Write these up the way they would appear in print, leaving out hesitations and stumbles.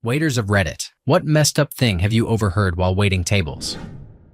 Waiters of Reddit, what messed up thing have you overheard while waiting tables?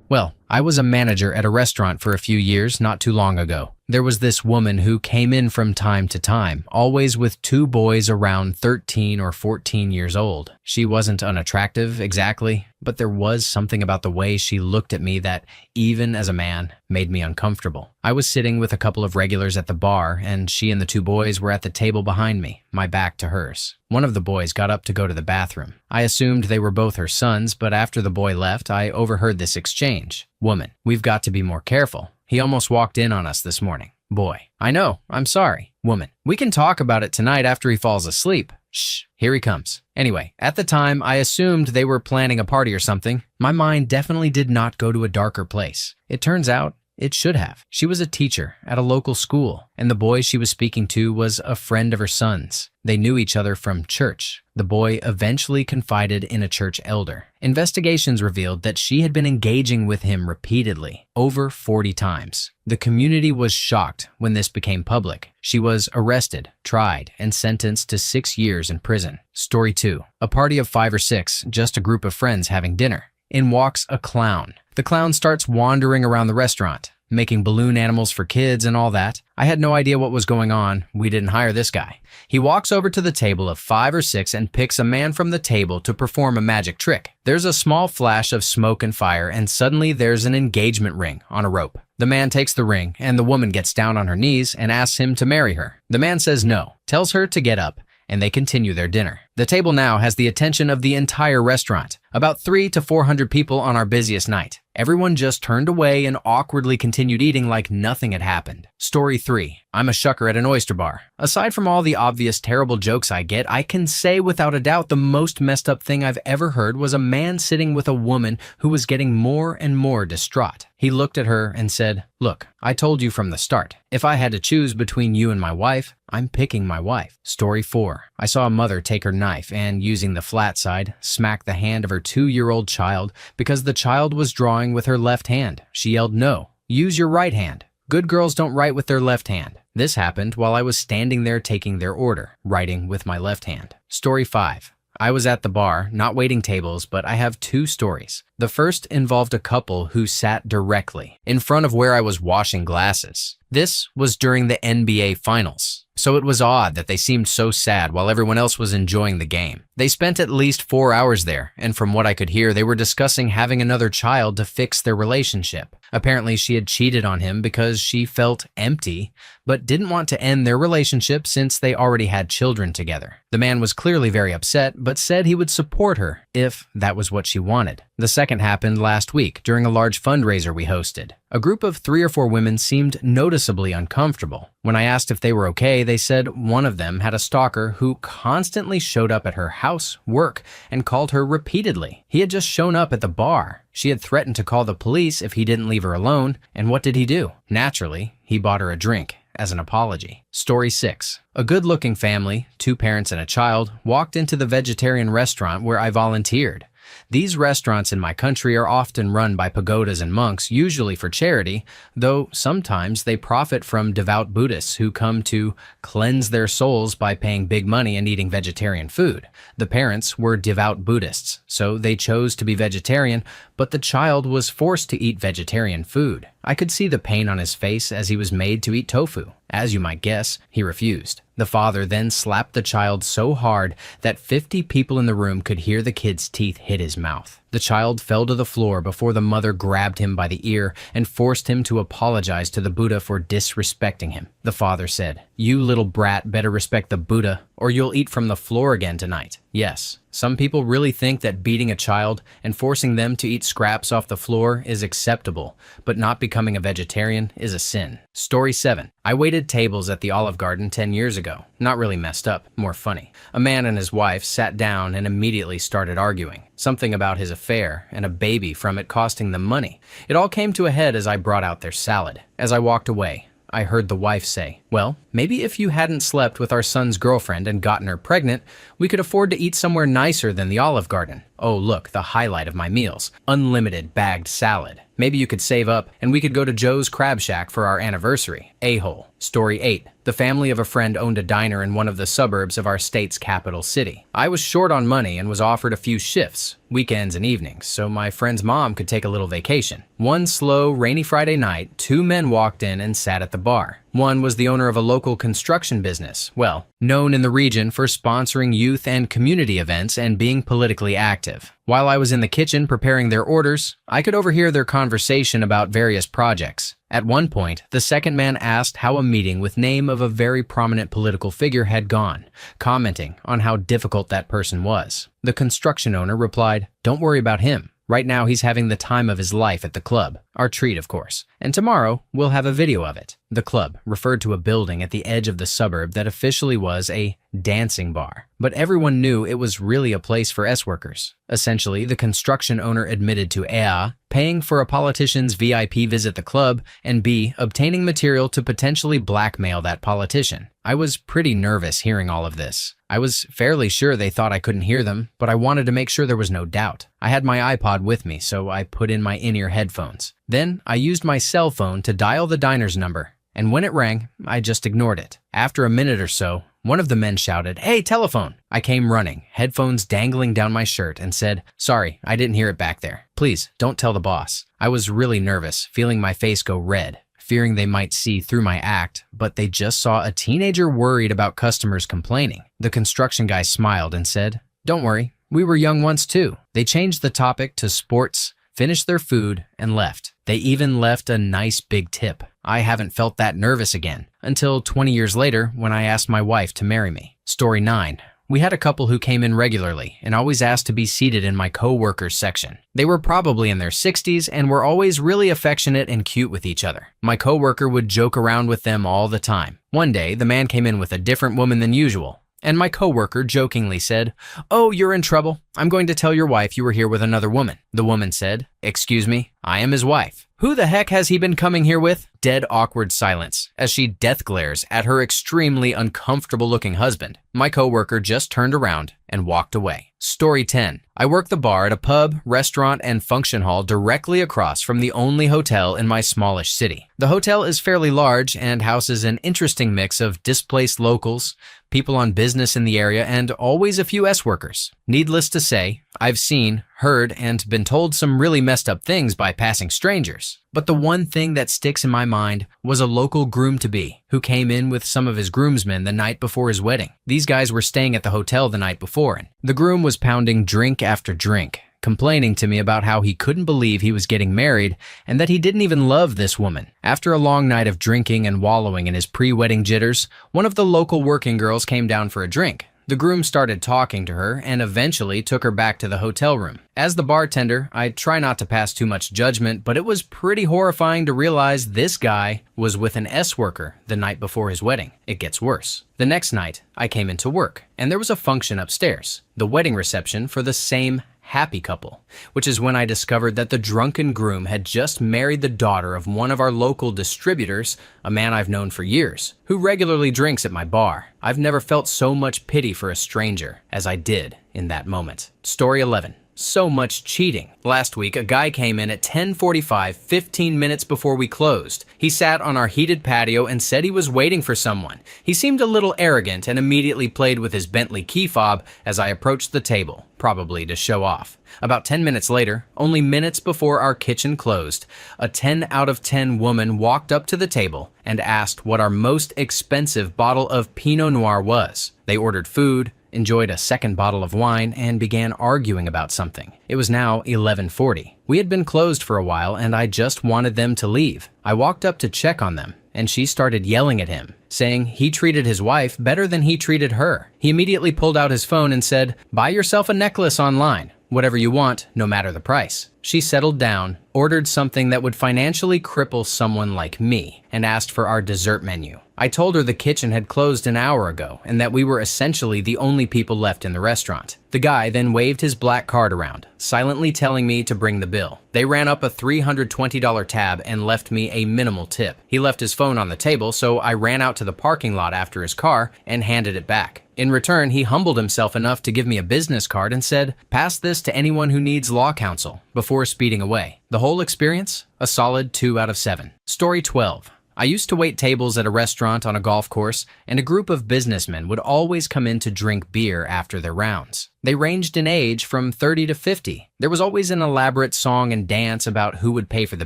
Well, I was a manager at a restaurant for a few years not too long ago. There was this woman who came in from time to time, always with two boys around 13 or 14 years old. She wasn't unattractive exactly, but there was something about the way she looked at me that, even as a man, made me uncomfortable. I was sitting with a couple of regulars at the bar, and she and the two boys were at the table behind me, my back to hers. One of the boys got up to go to the bathroom. I assumed they were both her sons, but after the boy left, I overheard this exchange. Woman, we've got to be more careful. He almost walked in on us this morning. Boy, I know, I'm sorry. Woman, we can talk about it tonight after he falls asleep. Shh, here he comes. Anyway, at the time, I assumed they were planning a party or something. My mind definitely did not go to a darker place. It turns out, it should have. She was a teacher at a local school, and the boy she was speaking to was a friend of her son's. They knew each other from church. The boy eventually confided in a church elder. Investigations revealed that she had been engaging with him repeatedly, over 40 times. The community was shocked when this became public. She was arrested, tried, and sentenced to 6 years in prison. Story 2. A party of 5 or 6, just a group of friends having dinner. In walks a clown. The clown starts wandering around the restaurant, making balloon animals for kids and all that. I had no idea what was going on. We didn't hire this guy. He walks over to the table of 5 or 6 and picks a man from the table to perform a magic trick. There's a small flash of smoke and fire, and suddenly there's an engagement ring on a rope. The man takes the ring, and the woman gets down on her knees and asks him to marry her. The man says no, tells her to get up, and they continue their dinner. The table now has the attention of the entire restaurant, about 300 to 400 people on our busiest night. Everyone just turned away and awkwardly continued eating like nothing had happened. Story 3. I'm a shucker at an oyster bar. Aside from all the obvious terrible jokes I get, I can say without a doubt the most messed up thing I've ever heard was a man sitting with a woman who was getting more and more distraught. He looked at her and said, "Look, I told you from the start. If I had to choose between you and my wife, I'm picking my wife." Story 4. I saw a mother take her knife and, using the flat side, smack the hand of her 2-year-old child because the child was drawing with her left hand. She yelled, "No, use your right hand. Good girls don't write with their left hand." This happened while I was standing there taking their order, writing with my left hand. Story 5. I was at the bar, not waiting tables, but I have 2 stories. The first involved a couple who sat directly in front of where I was washing glasses. This was during the NBA Finals, so it was odd that they seemed so sad while everyone else was enjoying the game. They spent at least 4 hours there, and from what I could hear, they were discussing having another child to fix their relationship. Apparently, she had cheated on him because she felt empty, but didn't want to end their relationship since they already had children together. The man was clearly very upset, but said he would support her if that was what she wanted. The second happened last week during a large fundraiser we hosted. A group of 3 or 4 women seemed noticeably uncomfortable. When I asked if they were okay, they said one of them had a stalker who constantly showed up at her house, work, and called her repeatedly. He had just shown up at the bar. She had threatened to call the police if he didn't leave her alone, and what did he do? Naturally, he bought her a drink as an apology. Story 6. A good-looking family, 2 parents and a child, walked into the vegetarian restaurant where I volunteered. These restaurants in my country are often run by pagodas and monks, usually for charity, though sometimes they profit from devout Buddhists who come to cleanse their souls by paying big money and eating vegetarian food. The parents were devout Buddhists, so they chose to be vegetarian, but the child was forced to eat vegetarian food. I could see the pain on his face as he was made to eat tofu. As you might guess, he refused. The father then slapped the child so hard that 50 people in the room could hear the kid's teeth hit his mouth. The child fell to the floor before the mother grabbed him by the ear and forced him to apologize to the Buddha for disrespecting him. The father said, "You little brat better respect the Buddha or you'll eat from the floor again tonight." Yes, some people really think that beating a child and forcing them to eat scraps off the floor is acceptable, but not becoming a vegetarian is a sin. Story 7. I waited tables at the Olive Garden 10 years ago. Not really messed up, more funny. A man and his wife sat down and immediately started arguing. Something about his affair and a baby from it costing them money. It all came to a head as I brought out their salad. As I walked away, I heard the wife say, "Well, maybe if you hadn't slept with our son's girlfriend and gotten her pregnant, we could afford to eat somewhere nicer than the Olive Garden." Oh, look, the highlight of my meals. Unlimited bagged salad. Maybe you could save up and we could go to Joe's Crab Shack for our anniversary. A-hole. Story 8. The family of a friend owned a diner in one of the suburbs of our state's capital city. I was short on money and was offered a few shifts, weekends and evenings, so my friend's mom could take a little vacation. One slow, rainy Friday night, 2 men walked in and sat at the bar. One was the owner of a local construction business, well, known in the region for sponsoring youth and community events and being politically active. While I was in the kitchen preparing their orders, I could overhear their conversation about various projects. At one point, the second man asked how a meeting with name of a very prominent political figure had gone, commenting on how difficult that person was. The construction owner replied, "Don't worry about him. Right now he's having the time of his life at the club. Our treat, of course. And tomorrow, we'll have a video of it." The club referred to a building at the edge of the suburb that officially was a dancing bar, but everyone knew it was really a place for S-workers. Essentially, the construction owner admitted to A, paying for a politician's VIP visit the club, and B, obtaining material to potentially blackmail that politician. I was pretty nervous hearing all of this. I was fairly sure they thought I couldn't hear them, but I wanted to make sure there was no doubt. I had my iPod with me, so I put in my in-ear headphones. Then I used my cell phone to dial the diner's number, and when it rang, I just ignored it. After a minute or so, one of the men shouted, "Hey, telephone!" I came running, headphones dangling down my shirt, and said, "Sorry, I didn't hear it back there. Please, don't tell the boss." I was really nervous, feeling my face go red, fearing they might see through my act, but they just saw a teenager worried about customers complaining. The construction guy smiled and said, "Don't worry, we were young once too." They changed the topic to sports, finished their food, and left. They even left a nice big tip. I haven't felt that nervous again, until 20 years later when I asked my wife to marry me. Story 9. We had a couple who came in regularly and always asked to be seated in my co-workers section. They were probably in their 60s and were always really affectionate and cute with each other. My co-worker would joke around with them all the time. One day, the man came in with a different woman than usual, and my coworker jokingly said, "Oh, you're in trouble. I'm going to tell your wife you were here with another woman." The woman said, "Excuse me, I am his wife." "Who the heck has he been coming here with?" Dead awkward silence as she death glares at her extremely uncomfortable looking husband. My coworker just turned around and walked away. Story 10. I work the bar at a pub, restaurant, and function hall directly across from the only hotel in my smallish city. The hotel is fairly large and houses an interesting mix of displaced locals, people on business in the area, and always a few S-workers. Needless to say, I've seen, heard, and been told some really messed up things by passing strangers. But the one thing that sticks in my mind was a local groom-to-be who came in with some of his groomsmen the night before his wedding. These guys were staying at the hotel the night before, and the groom was pounding drink after drink, complaining to me about how he couldn't believe he was getting married and that he didn't even love this woman. After a long night of drinking and wallowing in his pre-wedding jitters, one of the local working girls came down for a drink. The groom started talking to her and eventually took her back to the hotel room. As the bartender, I try not to pass too much judgment, but it was pretty horrifying to realize this guy was with an S-worker the night before his wedding. It gets worse. The next night, I came into work, and there was a function upstairs, the wedding reception for the same happy couple, which is when I discovered that the drunken groom had just married the daughter of one of our local distributors, a man I've known for years, who regularly drinks at my bar. I've never felt so much pity for a stranger as I did in that moment. Story 11. So much cheating. Last week, a guy came in at 10:45, 15 minutes before we closed. He sat on our heated patio and said he was waiting for someone. He seemed a little arrogant and immediately played with his Bentley key fob as I approached the table, probably to show off. About 10 minutes later, only minutes before our kitchen closed, a 10 out of 10 woman walked up to the table and asked what our most expensive bottle of Pinot Noir was. They ordered food, enjoyed a second bottle of wine, and began arguing about something. It was now 11:40. We had been closed for a while, and I just wanted them to leave. I walked up to check on them, and she started yelling at him, saying he treated his wife better than he treated her. He immediately pulled out his phone and said, "Buy yourself a necklace online. Whatever you want, no matter the price." She settled down, ordered something that would financially cripple someone like me, and asked for our dessert menu. I told her the kitchen had closed an hour ago and that we were essentially the only people left in the restaurant. The guy then waved his black card around, silently telling me to bring the bill. They ran up a $320 tab and left me a minimal tip. He left his phone on the table, so I ran out to the parking lot after his car and handed it back. In return, he humbled himself enough to give me a business card and said, "Pass this to anyone who needs law counsel," before speeding away. The whole experience? A solid 2 out of 7. Story 12. I used to wait tables at a restaurant on a golf course, and a group of businessmen would always come in to drink beer after their rounds. They ranged in age from 30 to 50. There was always an elaborate song and dance about who would pay for the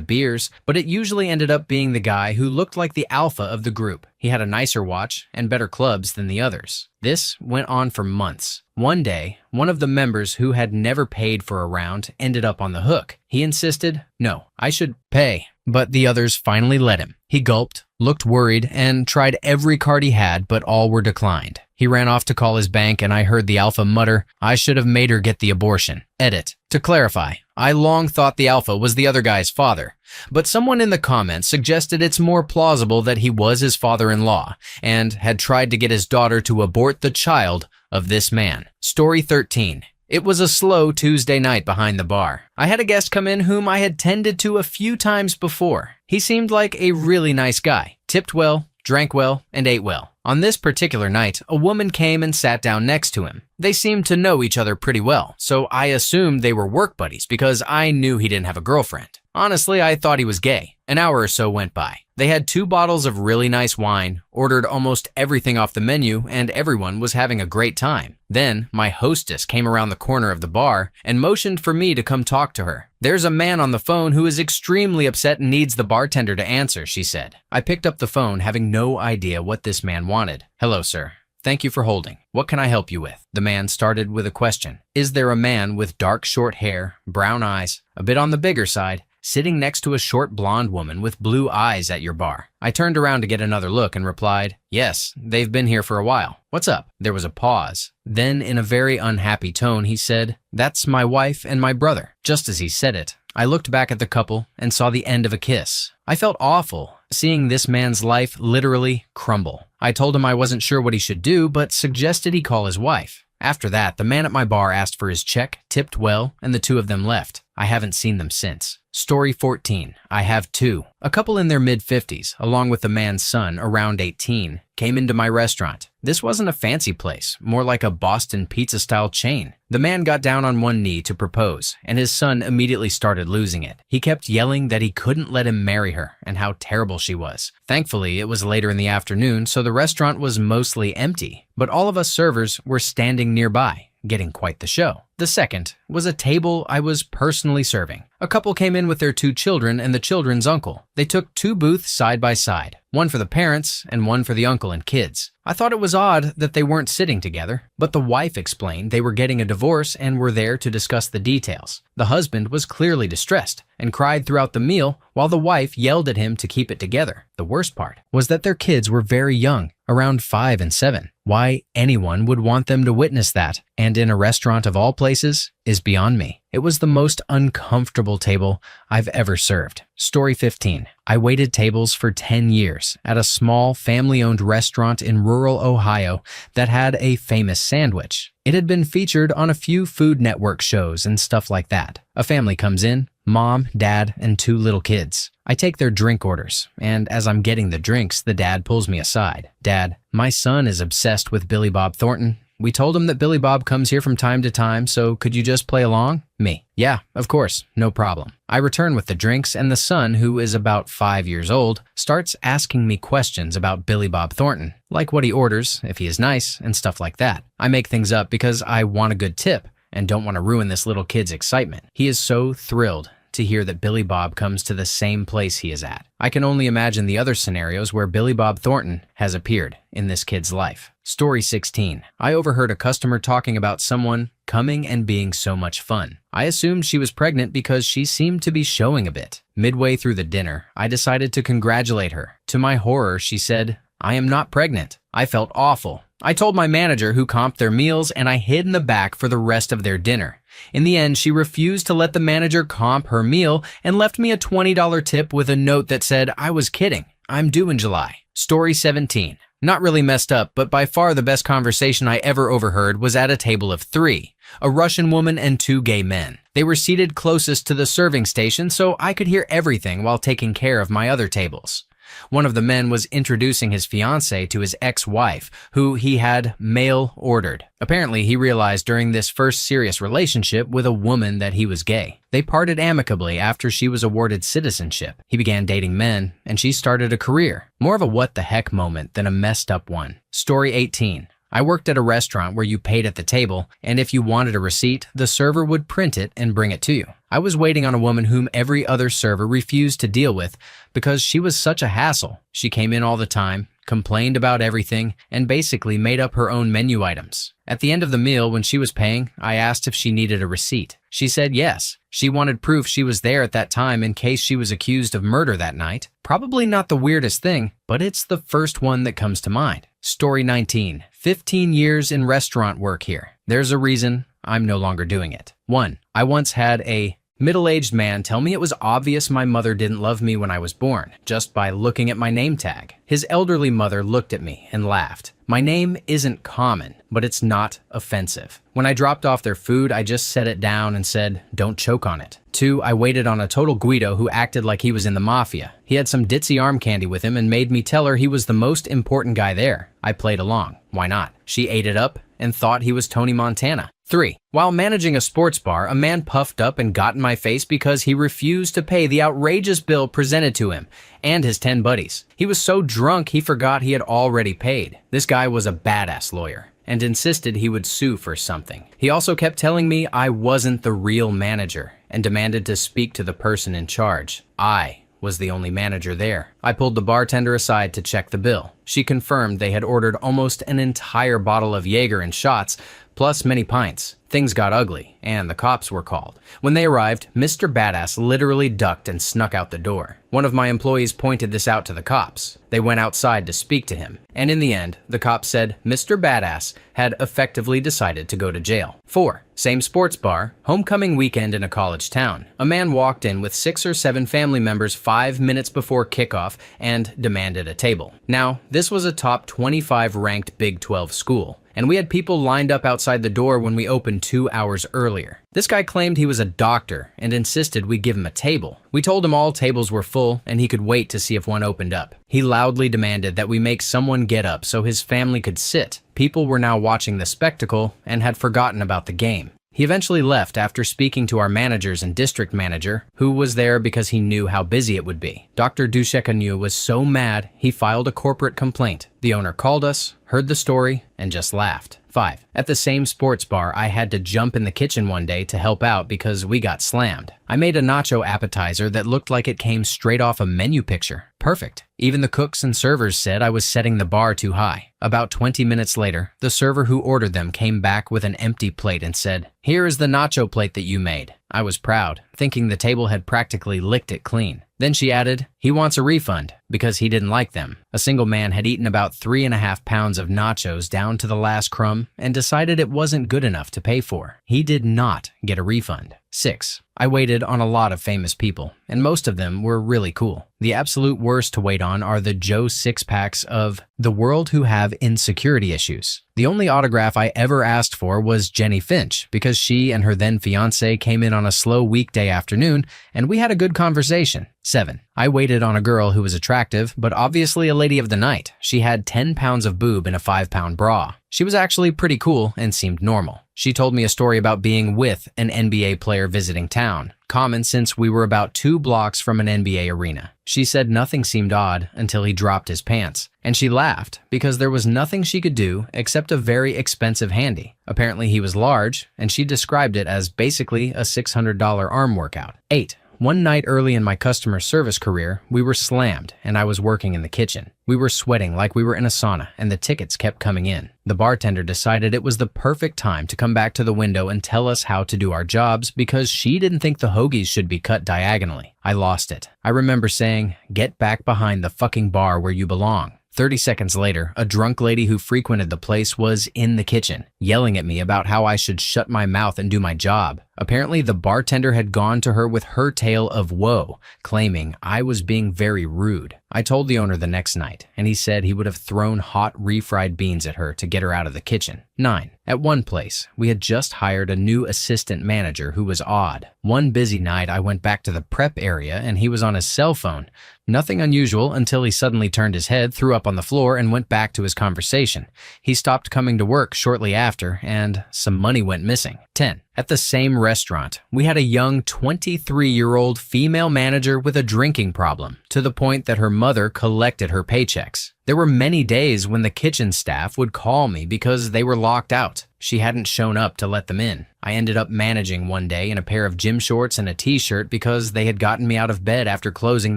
beers, but it usually ended up being the guy who looked like the alpha of the group. He had a nicer watch and better clubs than the others. This went on for months. One day, one of the members who had never paid for a round ended up on the hook. He insisted, "No, I should pay." But the others finally let him. He gulped, looked worried, and tried every card he had, but all were declined. He ran off to call his bank, and I heard the alpha mutter, "I should have made her get the abortion." Edit. To clarify, I long thought the alpha was the other guy's father, but someone in the comments suggested it's more plausible that he was his father-in-law and had tried to get his daughter to abort the child of this man. Story 13. It was a slow Tuesday night behind the bar. I had a guest come in whom I had tended to a few times before. He seemed like a really nice guy, tipped well, drank well, and ate well. On this particular night, a woman came and sat down next to him. They seemed to know each other pretty well, so I assumed they were work buddies because I knew he didn't have a girlfriend. Honestly, I thought he was gay. An hour or so went by. They had 2 bottles of really nice wine, ordered almost everything off the menu, and everyone was having a great time. Then, my hostess came around the corner of the bar and motioned for me to come talk to her. "There's a man on the phone who is extremely upset and needs the bartender to answer," she said. I picked up the phone, having no idea what this man wanted. "Hello, sir. Thank you for holding. What can I help you with?" The man started with a question. "Is there a man with dark short hair, brown eyes, a bit on the bigger side, sitting next to a short blonde woman with blue eyes at your bar?" I turned around to get another look and replied, "Yes, they've been here for a while. What's up?" There was a pause. Then, in a very unhappy tone, he said, "That's my wife and my brother." Just as he said it, I looked back at the couple and saw the end of a kiss. I felt awful, seeing this man's life literally crumble. I told him I wasn't sure what he should do, but suggested he call his wife. After that, the man at my bar asked for his check, tipped well, and the 2 of them left. I haven't seen them since. Story 14. I have 2. A couple in their mid-50s, along with the man's son, around 18, came into my restaurant. This wasn't a fancy place, more like a Boston pizza-style chain. The man got down on one knee to propose, and his son immediately started losing it. He kept yelling that he couldn't let him marry her and how terrible she was. Thankfully, it was later in the afternoon, so the restaurant was mostly empty, but all of us servers were standing nearby, getting quite the show. The second was a table I was personally serving. A couple came in with their 2 children and the children's uncle. They took 2 booths side by side, one for the parents and one for the uncle and kids. I thought it was odd that they weren't sitting together, but the wife explained they were getting a divorce and were there to discuss the details. The husband was clearly distressed and cried throughout the meal while the wife yelled at him to keep it together. The worst part was that their kids were very young, around 5 and 7. Why anyone would want them to witness that, and in a restaurant of all places, is beyond me. It was the most uncomfortable table I've ever served. Story 15. I waited tables for 10 years at a small family-owned restaurant in rural Ohio that had a famous sandwich. It had been featured on a few Food Network shows and stuff like that. A family comes in, mom, dad, and 2 little kids. I take their drink orders, and as I'm getting the drinks, the dad pulls me aside. "Dad, my son is obsessed with Billy Bob Thornton. We told him that Billy Bob comes here from time to time, so could you just play along?" Me: "Yeah, of course, no problem." I return with the drinks, and the son, who is about 5 years old, starts asking me questions about Billy Bob Thornton, like what he orders, if he is nice, and stuff like that. I make things up because I want a good tip and don't want to ruin this little kid's excitement. He is so thrilled to hear that Billy Bob comes to the same place he is at. I can only imagine the other scenarios where Billy Bob Thornton has appeared in this kid's life. Story 16. I overheard a customer talking about someone coming and being so much fun. I assumed she was pregnant because she seemed to be showing a bit. Midway through the dinner, I decided to congratulate her. To my horror, she said, "I am not pregnant." I felt awful. I told my manager, who comped their meals, and I hid in the back for the rest of their dinner. In the end, she refused to let the manager comp her meal and left me a $20 tip with a note that said, "I was kidding. I'm due in July." Story 17. Not really messed up, but by far the best conversation I ever overheard was at a table of 3, a Russian woman and 2 gay men. They were seated closest to the serving station, so I could hear everything while taking care of my other tables. One of the men was introducing his fiancée to his ex-wife, who he had mail-ordered. Apparently, he realized during this first serious relationship with a woman that he was gay. They parted amicably after she was awarded citizenship. He began dating men, and she started a career. More of a what-the-heck moment than a messed-up one. Story 18. I worked at a restaurant where you paid at the table, and if you wanted a receipt, the server would print it and bring it to you. I was waiting on a woman whom every other server refused to deal with because she was such a hassle. She came in all the time, complained about everything, and basically made up her own menu items. At the end of the meal, when she was paying, I asked if she needed a receipt. She said yes. She wanted proof she was there at that time in case she was accused of murder that night. Probably not the weirdest thing, but it's the first one that comes to mind. Story 19. 15 years in restaurant work here. There's a reason I'm no longer doing it. 1. I once had a middle-aged man tell me it was obvious my mother didn't love me when I was born, just by looking at my name tag. His elderly mother looked at me and laughed. My name isn't common, but it's not offensive. When I dropped off their food, I just set it down and said, "Don't choke on it." 2. I waited on a total Guido who acted like he was in the mafia. He had some ditzy arm candy with him and made me tell her he was the most important guy there. I played along. Why not? She ate it up and thought he was Tony Montana. 3. While managing a sports bar, a man puffed up and got in my face because he refused to pay the outrageous bill presented to him and his 10 buddies. He was so drunk he forgot he had already paid. This guy was a badass lawyer and insisted he would sue for something. He also kept telling me I wasn't the real manager and demanded to speak to the person in charge. I was the only manager there. I pulled the bartender aside to check the bill. She confirmed they had ordered almost an entire bottle of Jaeger and shots, plus many pints. Things got ugly, and the cops were called. When they arrived, Mr. Badass literally ducked and snuck out the door. One of my employees pointed this out to the cops. They went outside to speak to him, and in the end, the cops said Mr. Badass had effectively decided to go to jail. 4. Same sports bar, homecoming weekend in a college town. A man walked in with 6 or 7 family members 5 minutes before kickoff and demanded a table. Now, this was a top 25 ranked Big 12 school, and we had people lined up outside the door when we opened 2 hours earlier. This guy claimed he was a doctor and insisted we give him a table. We told him all tables were full and he could wait to see if one opened up. He loudly demanded that we make someone get up so his family could sit. People were now watching the spectacle and had forgotten about the game. He eventually left after speaking to our managers and district manager, who was there because he knew how busy it would be. Dr. Dushekanu was so mad, he filed a corporate complaint. The owner called us, heard the story, and just laughed. 5. At the same sports bar, I had to jump in the kitchen one day to help out because we got slammed. I made a nacho appetizer that looked like it came straight off a menu picture. Perfect. Even the cooks and servers said I was setting the bar too high. About 20 minutes later, the server who ordered them came back with an empty plate and said, "Here is the nacho plate that you made." I was proud, thinking the table had practically licked it clean. Then she added, "He wants a refund because he didn't like them." A single man had eaten about 3.5 pounds of nachos down to the last crumb and decided it wasn't good enough to pay for. He did not get a refund. 6. I waited on a lot of famous people, and most of them were really cool. The absolute worst to wait on are the Joe Six-Packs of the world who have insecurity issues. The only autograph I ever asked for was Jenny Finch because she and her then fiance came in on a slow weekday afternoon and we had a good conversation. 7. I waited on a girl who was attractive, but obviously a lady of the night. She had 10 pounds of boob in a 5-pound bra. She was actually pretty cool and seemed normal. She told me a story about being with an NBA player visiting town, common since we were about 2 blocks from an NBA arena. She said nothing seemed odd until he dropped his pants, and she laughed because there was nothing she could do except a very expensive handy. Apparently he was large, and she described it as basically a $600 arm workout. 8. One night early in my customer service career, we were slammed and I was working in the kitchen. We were sweating like we were in a sauna and the tickets kept coming in. The bartender decided it was the perfect time to come back to the window and tell us how to do our jobs because she didn't think the hoagies should be cut diagonally. I lost it. I remember saying, "Get back behind the fucking bar where you belong." 30 seconds later, a drunk lady who frequented the place was in the kitchen, yelling at me about how I should shut my mouth and do my job. Apparently, the bartender had gone to her with her tale of woe, claiming I was being very rude. I told the owner the next night, and he said he would have thrown hot refried beans at her to get her out of the kitchen. 9. At one place, we had just hired a new assistant manager who was odd. One busy night, I went back to the prep area and he was on his cell phone. Nothing unusual until he suddenly turned his head, threw up on the floor, and went back to his conversation. He stopped coming to work shortly after, and some money went missing. 10. At the same restaurant, we had a young 23-year-old female manager with a drinking problem, to the point that her mother collected her paychecks. There were many days when the kitchen staff would call me because they were locked out. She hadn't shown up to let them in. I ended up managing one day in a pair of gym shorts and a t-shirt because they had gotten me out of bed after closing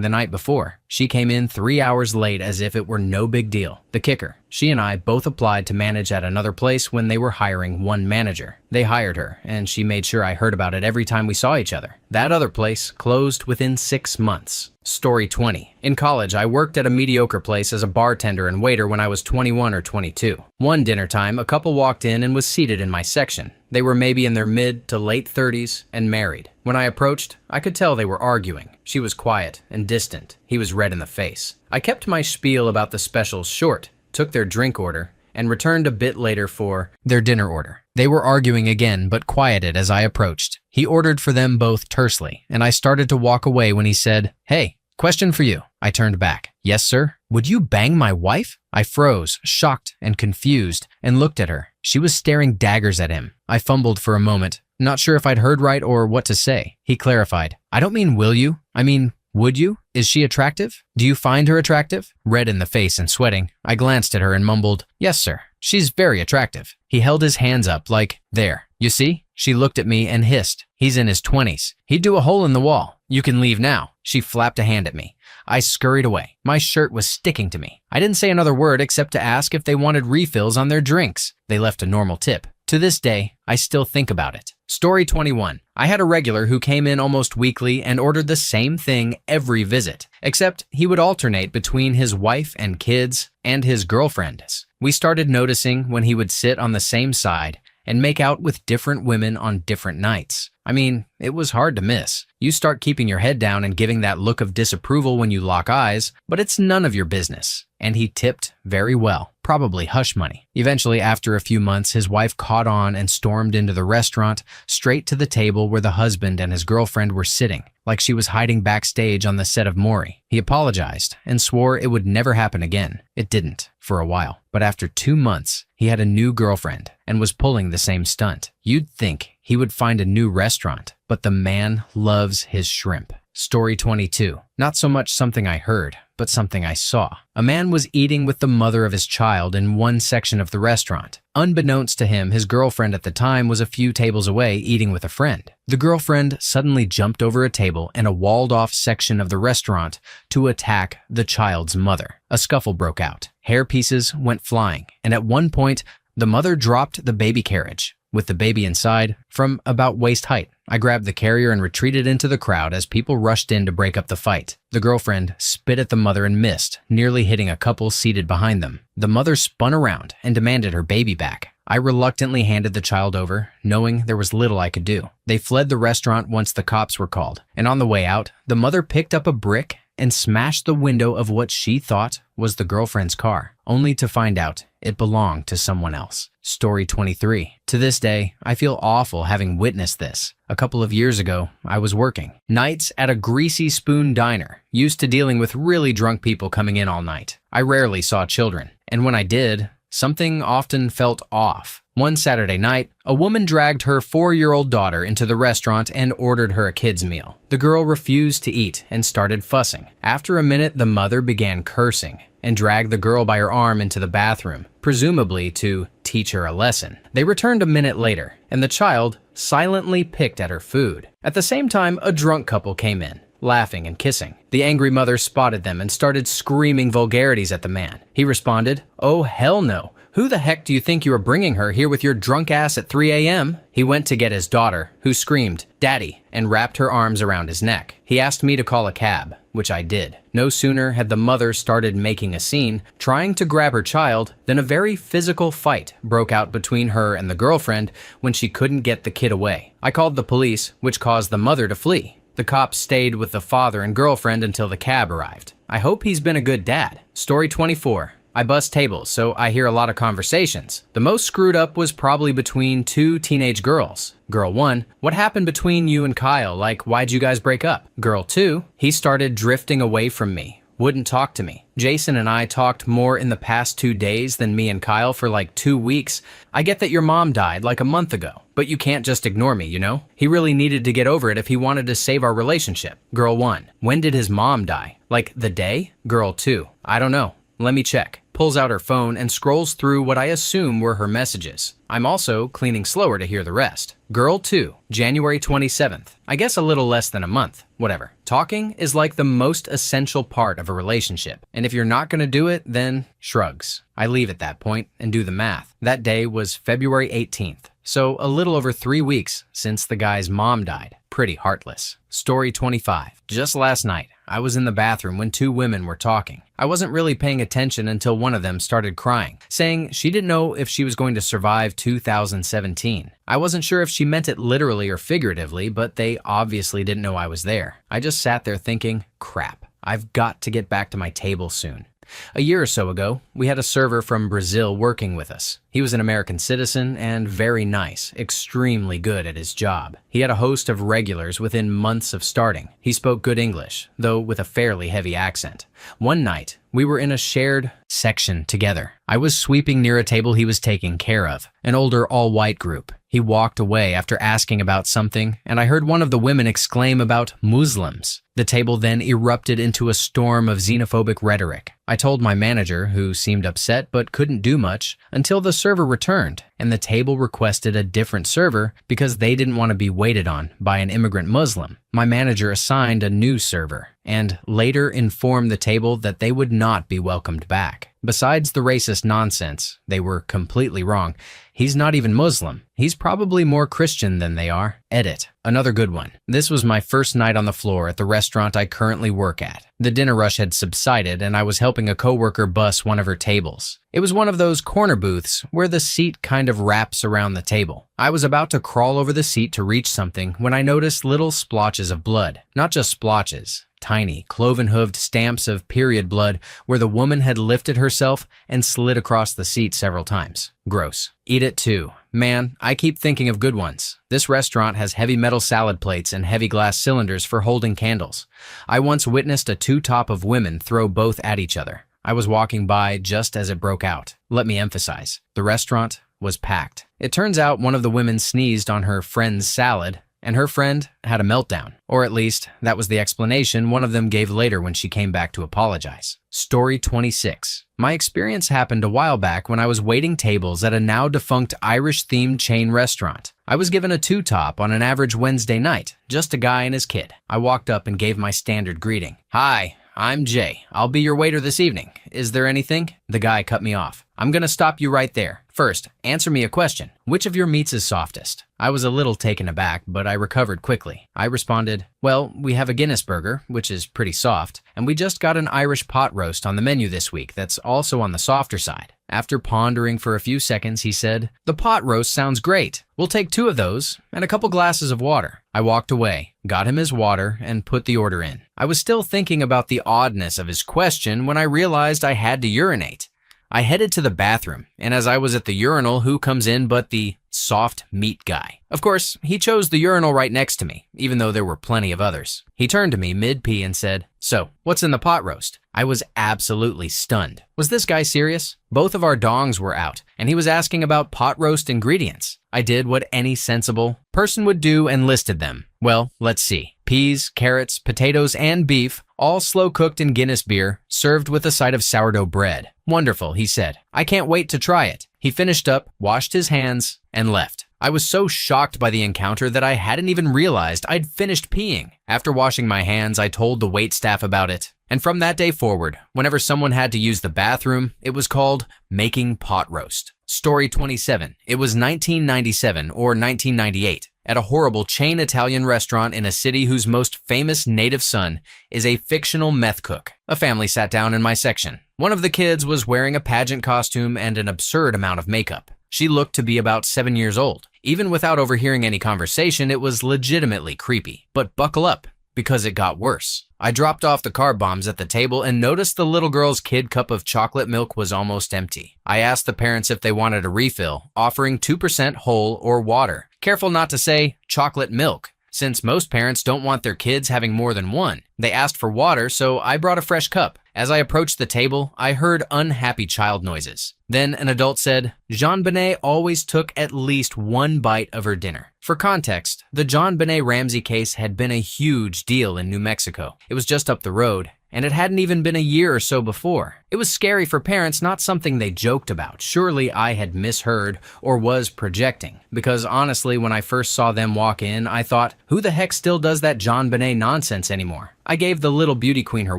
the night before. She came in 3 hours late as if it were no big deal. The kicker, she and I both applied to manage at another place when they were hiring one manager. They hired her, and she made sure I heard about it every time we saw each other. That other place closed within 6 months. Story 20. In college, I worked at a mediocre place as a bartender and waiter when I was 21 or 22. One dinner time, a couple walked in and was seated in my section. They were maybe in their mid to late 30s and married. When I approached, I could tell they were arguing. She was quiet and distant. He was red in the face. I kept my spiel about the specials short, took their drink order, and returned a bit later for their dinner order. They were arguing again, but quieted as I approached. He ordered for them both tersely, and I started to walk away when he said, "Hey, question for you." I turned back. "Yes, sir. Would you bang my wife?" I froze, shocked and confused, and looked at her. She was staring daggers at him. I fumbled for a moment, not sure if I'd heard right or what to say. He clarified, "I don't mean will you, I mean would you? Is she attractive? Do you find her attractive?" Red in the face and sweating, I glanced at her and mumbled, "Yes, sir. She's very attractive." He held his hands up like, "There, you see?" She looked at me and hissed, "He's in his 20s. He'd do a hole in the wall. You can leave now." She flapped a hand at me. I scurried away. My shirt was sticking to me. I didn't say another word except to ask if they wanted refills on their drinks. They left a normal tip. To this day, I still think about it. Story 21. I had a regular who came in almost weekly and ordered the same thing every visit, except he would alternate between his wife and kids and his girlfriends. We started noticing when he would sit on the same side and make out with different women on different nights. I mean, it was hard to miss. You start keeping your head down and giving that look of disapproval when you lock eyes, but it's none of your business. And he tipped very well, probably hush money. Eventually, after a few months, his wife caught on and stormed into the restaurant, straight to the table where the husband and his girlfriend were sitting, like she was hiding backstage on the set of Maury. He apologized and swore it would never happen again. It didn't, for a while. But after 2 months, he had a new girlfriend and was pulling the same stunt. You'd think he would find a new restaurant, but the man loves his shrimp. Story 22. Not so much something I heard, but something I saw. A man was eating with the mother of his child in one section of the restaurant. Unbeknownst to him, his girlfriend at the time was a few tables away eating with a friend. The girlfriend suddenly jumped over a table in a walled-off section of the restaurant to attack the child's mother. A scuffle broke out. Hair pieces went flying, and at one point, the mother dropped the baby carriage, with the baby inside, from about waist height. I grabbed the carrier and retreated into the crowd as people rushed in to break up the fight. The girlfriend spit at the mother and missed, nearly hitting a couple seated behind them. The mother spun around and demanded her baby back. I reluctantly handed the child over, knowing there was little I could do. They fled the restaurant once the cops were called, and on the way out, the mother picked up a brick and smashed the window of what she thought was the girlfriend's car, only to find out it belonged to someone else. Story 23. To this day, I feel awful having witnessed this. A couple of years ago, I was working nights at a Greasy Spoon diner, used to dealing with really drunk people coming in all night. I rarely saw children, and when I did, something often felt off. One Saturday night, a woman dragged her 4-year-old daughter into the restaurant and ordered her a kid's meal. The girl refused to eat and started fussing. After a minute, the mother began cursing and dragged the girl by her arm into the bathroom, presumably to teach her a lesson. They returned a minute later, and the child silently picked at her food. At the same time, a drunk couple came in, laughing and kissing. The angry mother spotted them and started screaming vulgarities at the man. He responded, "Oh, hell no. "Who the heck do you think you are bringing her here with your drunk ass at 3 a.m.? He went to get his daughter, who screamed, "Daddy," and wrapped her arms around his neck. He asked me to call a cab, which I did. No sooner had the mother started making a scene, trying to grab her child, than a very physical fight broke out between her and the girlfriend when she couldn't get the kid away. I called the police, which caused the mother to flee. The cops stayed with the father and girlfriend until the cab arrived. I hope he's been a good dad. Story 24. I bust tables, so I hear a lot of conversations. The most screwed up was probably between two teenage girls. Girl 1, "What happened between you and Kyle? Like, why'd you guys break up?" Girl 2, "He started drifting away from me. Wouldn't talk to me. Jason and I talked more in the past 2 days than me and Kyle for like 2 weeks. I get that your mom died like a month ago, but you can't just ignore me, you know? He really needed to get over it if he wanted to save our relationship." Girl 1, "When did his mom die? Like the day?" Girl 2, "I don't know. Let me check." Pulls out her phone and scrolls through what I assume were her messages. I'm also cleaning slower to hear the rest. Girl 2, January 27th. I guess a little less than a month. Whatever. Talking is like the most essential part of a relationship. And if you're not going to do it, then shrugs. I leave at that point and do the math. That day was February 18th. So a little over 3 weeks since the guy's mom died. Pretty heartless. Story 25. Just last night, I was in the bathroom when 2 women were talking. I wasn't really paying attention until one of them started crying, saying she didn't know if she was going to survive 2017. I wasn't sure if she meant it literally or figuratively, but they obviously didn't know I was there. I just sat there thinking, crap, I've got to get back to my table soon. A year or so ago, we had a server from Brazil working with us. He was an American citizen and very nice, extremely good at his job. He had a host of regulars within months of starting. He spoke good English, though with a fairly heavy accent. One night, we were in a shared section together. I was sweeping near a table he was taking care of, an older all-white group. He walked away after asking about something, and I heard one of the women exclaim about Muslims. The table then erupted into a storm of xenophobic rhetoric. I told my manager, who seemed upset but couldn't do much, until the server returned, and the table requested a different server because they didn't want to be waited on by an immigrant Muslim. My manager assigned a new server, and later informed the table that they would not be welcomed back. Besides the racist nonsense, they were completely wrong. He's not even Muslim. He's probably more Christian than they are. Edit. Another good one. This was my first night on the floor at the restaurant I currently work at. The dinner rush had subsided, and I was helping a coworker bus one of her tables. It was one of those corner booths where the seat kind of wraps around the table. I was about to crawl over the seat to reach something when I noticed little splotches of blood. Not just splotches. Tiny, cloven-hooved stamps of period blood where the woman had lifted herself and slid across the seat several times. Gross. Eat it too. Man, I keep thinking of good ones. This restaurant has heavy metal salad plates and heavy glass cylinders for holding candles. I once witnessed a two-top of women throw both at each other. I was walking by just as it broke out. Let me emphasize, the restaurant was packed. It turns out one of the women sneezed on her friend's salad, and her friend had a meltdown. Or at least, that was the explanation one of them gave later when she came back to apologize. Story 26. My experience happened a while back when I was waiting tables at a now-defunct Irish-themed chain restaurant. I was given a two-top on an average Wednesday night, just a guy and his kid. I walked up and gave my standard greeting. "Hi, I'm Jay. I'll be your waiter this evening. Is there anything?" The guy cut me off. "I'm gonna stop you right there. First, answer me a question. Which of your meats is softest?" I was a little taken aback, but I recovered quickly. I responded, "Well, we have a Guinness burger, which is pretty soft, and we just got an Irish pot roast on the menu this week that's also on the softer side." After pondering for a few seconds, he said, "The pot roast sounds great. We'll take 2 of those and a couple glasses of water." I walked away, got him his water, and put the order in. I was still thinking about the oddness of his question when I realized I had to urinate. I headed to the bathroom, and as I was at the urinal, who comes in but the soft meat guy? Of course, he chose the urinal right next to me, even though there were plenty of others. He turned to me mid-pee and said, "So, what's in the pot roast?" I was absolutely stunned. Was this guy serious? Both of our dongs were out, and he was asking about pot roast ingredients. I did what any sensible person would do and listed them. Well, let's see. Peas, carrots, potatoes, and beef, all slow-cooked in Guinness beer, served with a side of sourdough bread. "Wonderful," he said. "I can't wait to try it." He finished up, washed his hands, and left. I was so shocked by the encounter that I hadn't even realized I'd finished peeing. After washing my hands, I told the waitstaff about it, And from that day forward, whenever someone had to use the bathroom, it was called making pot roast. Story 27. It was 1997 or 1998. At a horrible chain Italian restaurant in a city whose most famous native son is a fictional meth cook. A family sat down in my section. One of the kids was wearing a pageant costume and an absurd amount of makeup. She looked to be about 7 years old. Even without overhearing any conversation, it was legitimately creepy. But buckle up, because it got worse. I dropped off the carb bombs at the table and noticed the little girl's kid cup of chocolate milk was almost empty. I asked the parents if they wanted a refill, offering 2% whole or water. Careful not to say chocolate milk, since most parents don't want their kids having more than one. They asked for water, so I brought a fresh cup. As I approached the table, I heard unhappy child noises. Then an adult said, JonBenet always took at least one bite of her dinner. For context, the JonBenet Ramsey case had been a huge deal in New Mexico. It was just up the road, and it hadn't even been a year or so before. It was scary for parents, not something they joked about. Surely I had misheard or was projecting, because honestly, when I first saw them walk in, I thought, who the heck still does that JonBenet nonsense anymore? I gave the little beauty queen her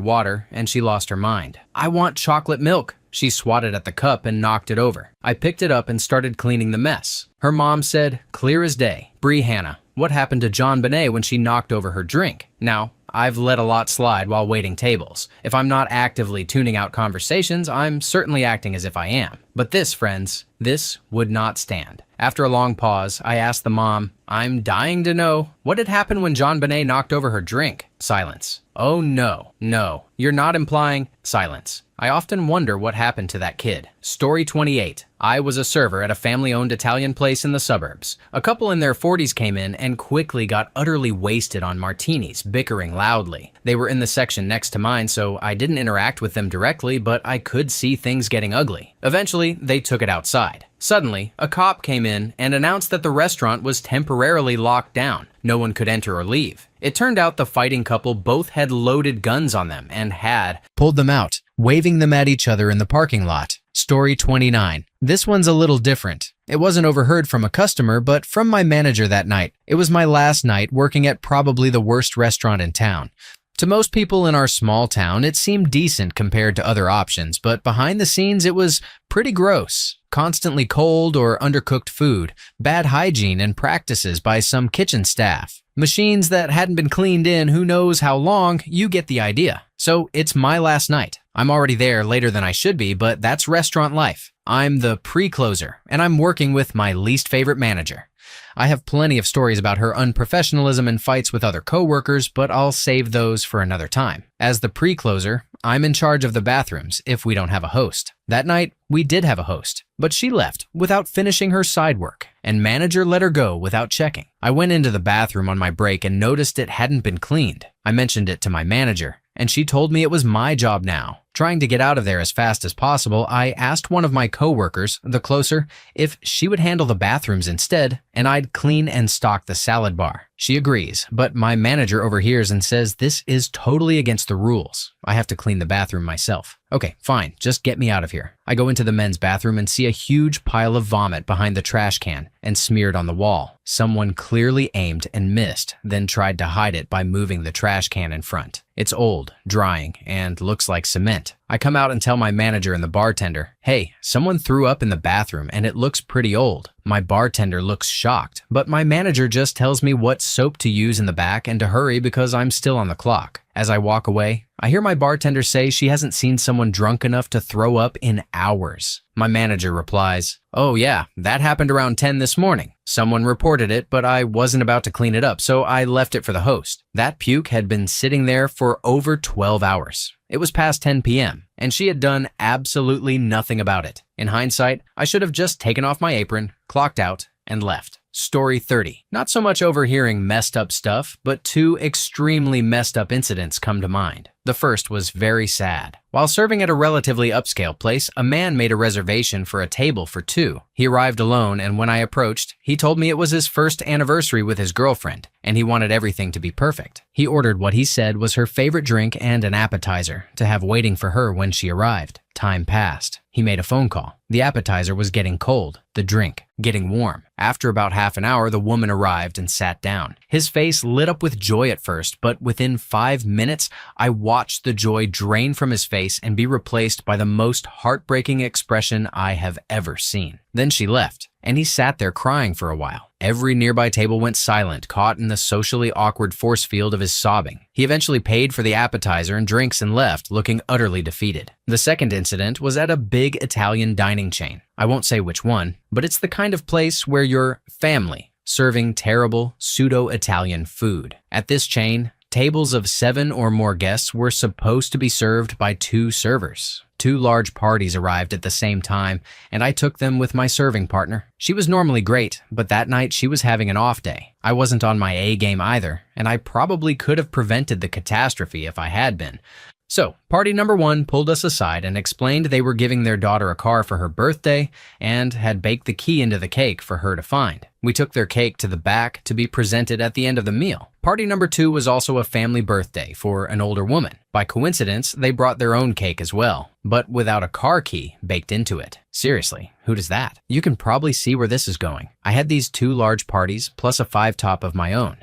water, and she lost her mind. I want chocolate milk. She swatted at the cup and knocked it over. I picked it up and started cleaning the mess. Her mom said, clear as day, Bree Hannah, what happened to JonBenet when she knocked over her drink? Now, I've let a lot slide while waiting tables. If I'm not actively tuning out conversations, I'm certainly acting as if I am. But this, friends, this would not stand. After a long pause, I asked the mom, I'm dying to know, what had happened when JonBenet knocked over her drink? Silence. Oh no, you're not implying silence. I often wonder what happened to that kid. Story 28. I was a server at a family-owned Italian place in the suburbs. A couple in their 40s came in and quickly got utterly wasted on martinis, bickering loudly. They were in the section next to mine, so I didn't interact with them directly, but I could see things getting ugly. Eventually, they took it outside. Suddenly, a cop came in and announced that the restaurant was temporarily locked down. No one could enter or leave. It turned out the fighting couple both had loaded guns on them and had pulled them out, waving them at each other in the parking lot. Story 29. This one's a little different. It wasn't overheard from a customer, but from my manager that night. It was my last night working at probably the worst restaurant in town. To most people in our small town, it seemed decent compared to other options, but behind the scenes it was pretty gross. Constantly cold or undercooked food, bad hygiene and practices by some kitchen staff, machines that hadn't been cleaned in who knows how long, you get the idea. So it's my last night. I'm already there later than I should be, but that's restaurant life. I'm the pre-closer, and I'm working with my least favorite manager. I have plenty of stories about her unprofessionalism and fights with other coworkers, but I'll save those for another time. As the pre-closer, I'm in charge of the bathrooms if we don't have a host. That night, we did have a host, but she left without finishing her side work, and manager let her go without checking. I went into the bathroom on my break and noticed it hadn't been cleaned. I mentioned it to my manager, and she told me it was my job now. Trying to get out of there as fast as possible, I asked one of my coworkers, the closer, if she would handle the bathrooms instead, and I'd clean and stock the salad bar. She agrees, but my manager overhears and says this is totally against the rules. I have to clean the bathroom myself. Okay, fine, just get me out of here. I go into the men's bathroom and see a huge pile of vomit behind the trash can and smeared on the wall. Someone clearly aimed and missed, then tried to hide it by moving the trash can in front. It's old, drying, and looks like cement. I come out and tell my manager and the bartender, hey, someone threw up in the bathroom and it looks pretty old. My bartender looks shocked, but my manager just tells me what soap to use in the back and to hurry because I'm still on the clock. As I walk away, I hear my bartender say she hasn't seen someone drunk enough to throw up in hours. My manager replies, oh yeah, that happened around 10 this morning. Someone reported it, but I wasn't about to clean it up, so I left it for the host. That puke had been sitting there for over 12 hours. It was past 10 p.m., and she had done absolutely nothing about it. In hindsight, I should have just taken off my apron, clocked out, and left. Story 30. Not so much overhearing messed up stuff, but two extremely messed up incidents come to mind. The first was very sad. While serving at a relatively upscale place, a man made a reservation for a table for two. He arrived alone, and when I approached, he told me it was his first anniversary with his girlfriend, and he wanted everything to be perfect. He ordered what he said was her favorite drink and an appetizer to have waiting for her when she arrived. Time passed. He made a phone call. The appetizer was getting cold, the drink getting warm. After about half an hour, the woman arrived and sat down. His face lit up with joy at first, but within 5 minutes, I watched the joy drain from his face and be replaced by the most heartbreaking expression I have ever seen. Then she left, and he sat there crying for a while. Every nearby table went silent, caught in the socially awkward force field of his sobbing. He eventually paid for the appetizer and drinks and left, looking utterly defeated. The second incident was at a big Italian dining chain. I won't say which one, but it's the kind of place where your family serving terrible pseudo-Italian food. At this chain, tables of 7 or more guests were supposed to be served by 2 servers. 2 large parties arrived at the same time, and I took them with my serving partner. She was normally great, but that night she was having an off day. I wasn't on my A game either, and I probably could have prevented the catastrophe if I had been. So, party number 1 pulled us aside and explained they were giving their daughter a car for her birthday and had baked the key into the cake for her to find. We took their cake to the back to be presented at the end of the meal. Party number 2 was also a family birthday for an older woman. By coincidence, they brought their own cake as well, but without a car key baked into it. Seriously, who does that? You can probably see where this is going. I had these 2 large parties plus a 5-top of my own.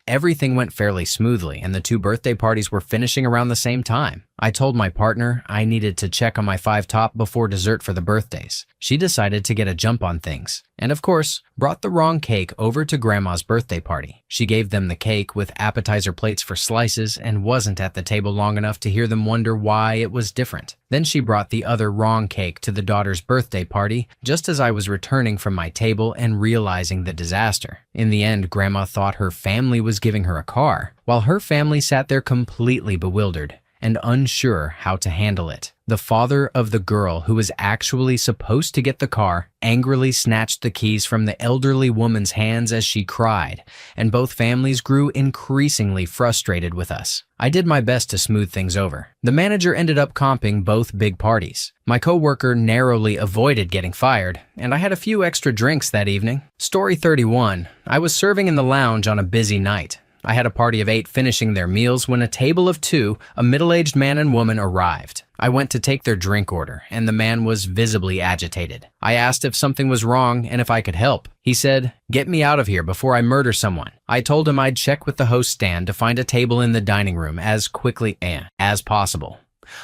Everything went fairly smoothly, and the 2 birthday parties were finishing around the same time. I told my partner I needed to check on my 5-top before dessert for the birthdays. She decided to get a jump on things, and of course, brought the wrong cake over to Grandma's birthday party. She gave them the cake with appetizer plates for slices and wasn't at the table long enough to hear them wonder why it was different. Then she brought the other wrong cake to the daughter's birthday party just as I was returning from my table and realizing the disaster. In the end, Grandma thought her family was giving her a car, while her family sat there completely bewildered and unsure how to handle it. The father of the girl who was actually supposed to get the car angrily snatched the keys from the elderly woman's hands as she cried, and both families grew increasingly frustrated with us. I did my best to smooth things over. The manager ended up comping both big parties. My coworker narrowly avoided getting fired, and I had a few extra drinks that evening. Story 31. I was serving in the lounge on a busy night. I had a party of 8 finishing their meals when a table of 2, a middle-aged man and woman, arrived. I went to take their drink order, and the man was visibly agitated. I asked if something was wrong and if I could help. He said, "Get me out of here before I murder someone." I told him I'd check with the host stand to find a table in the dining room as quickly as possible.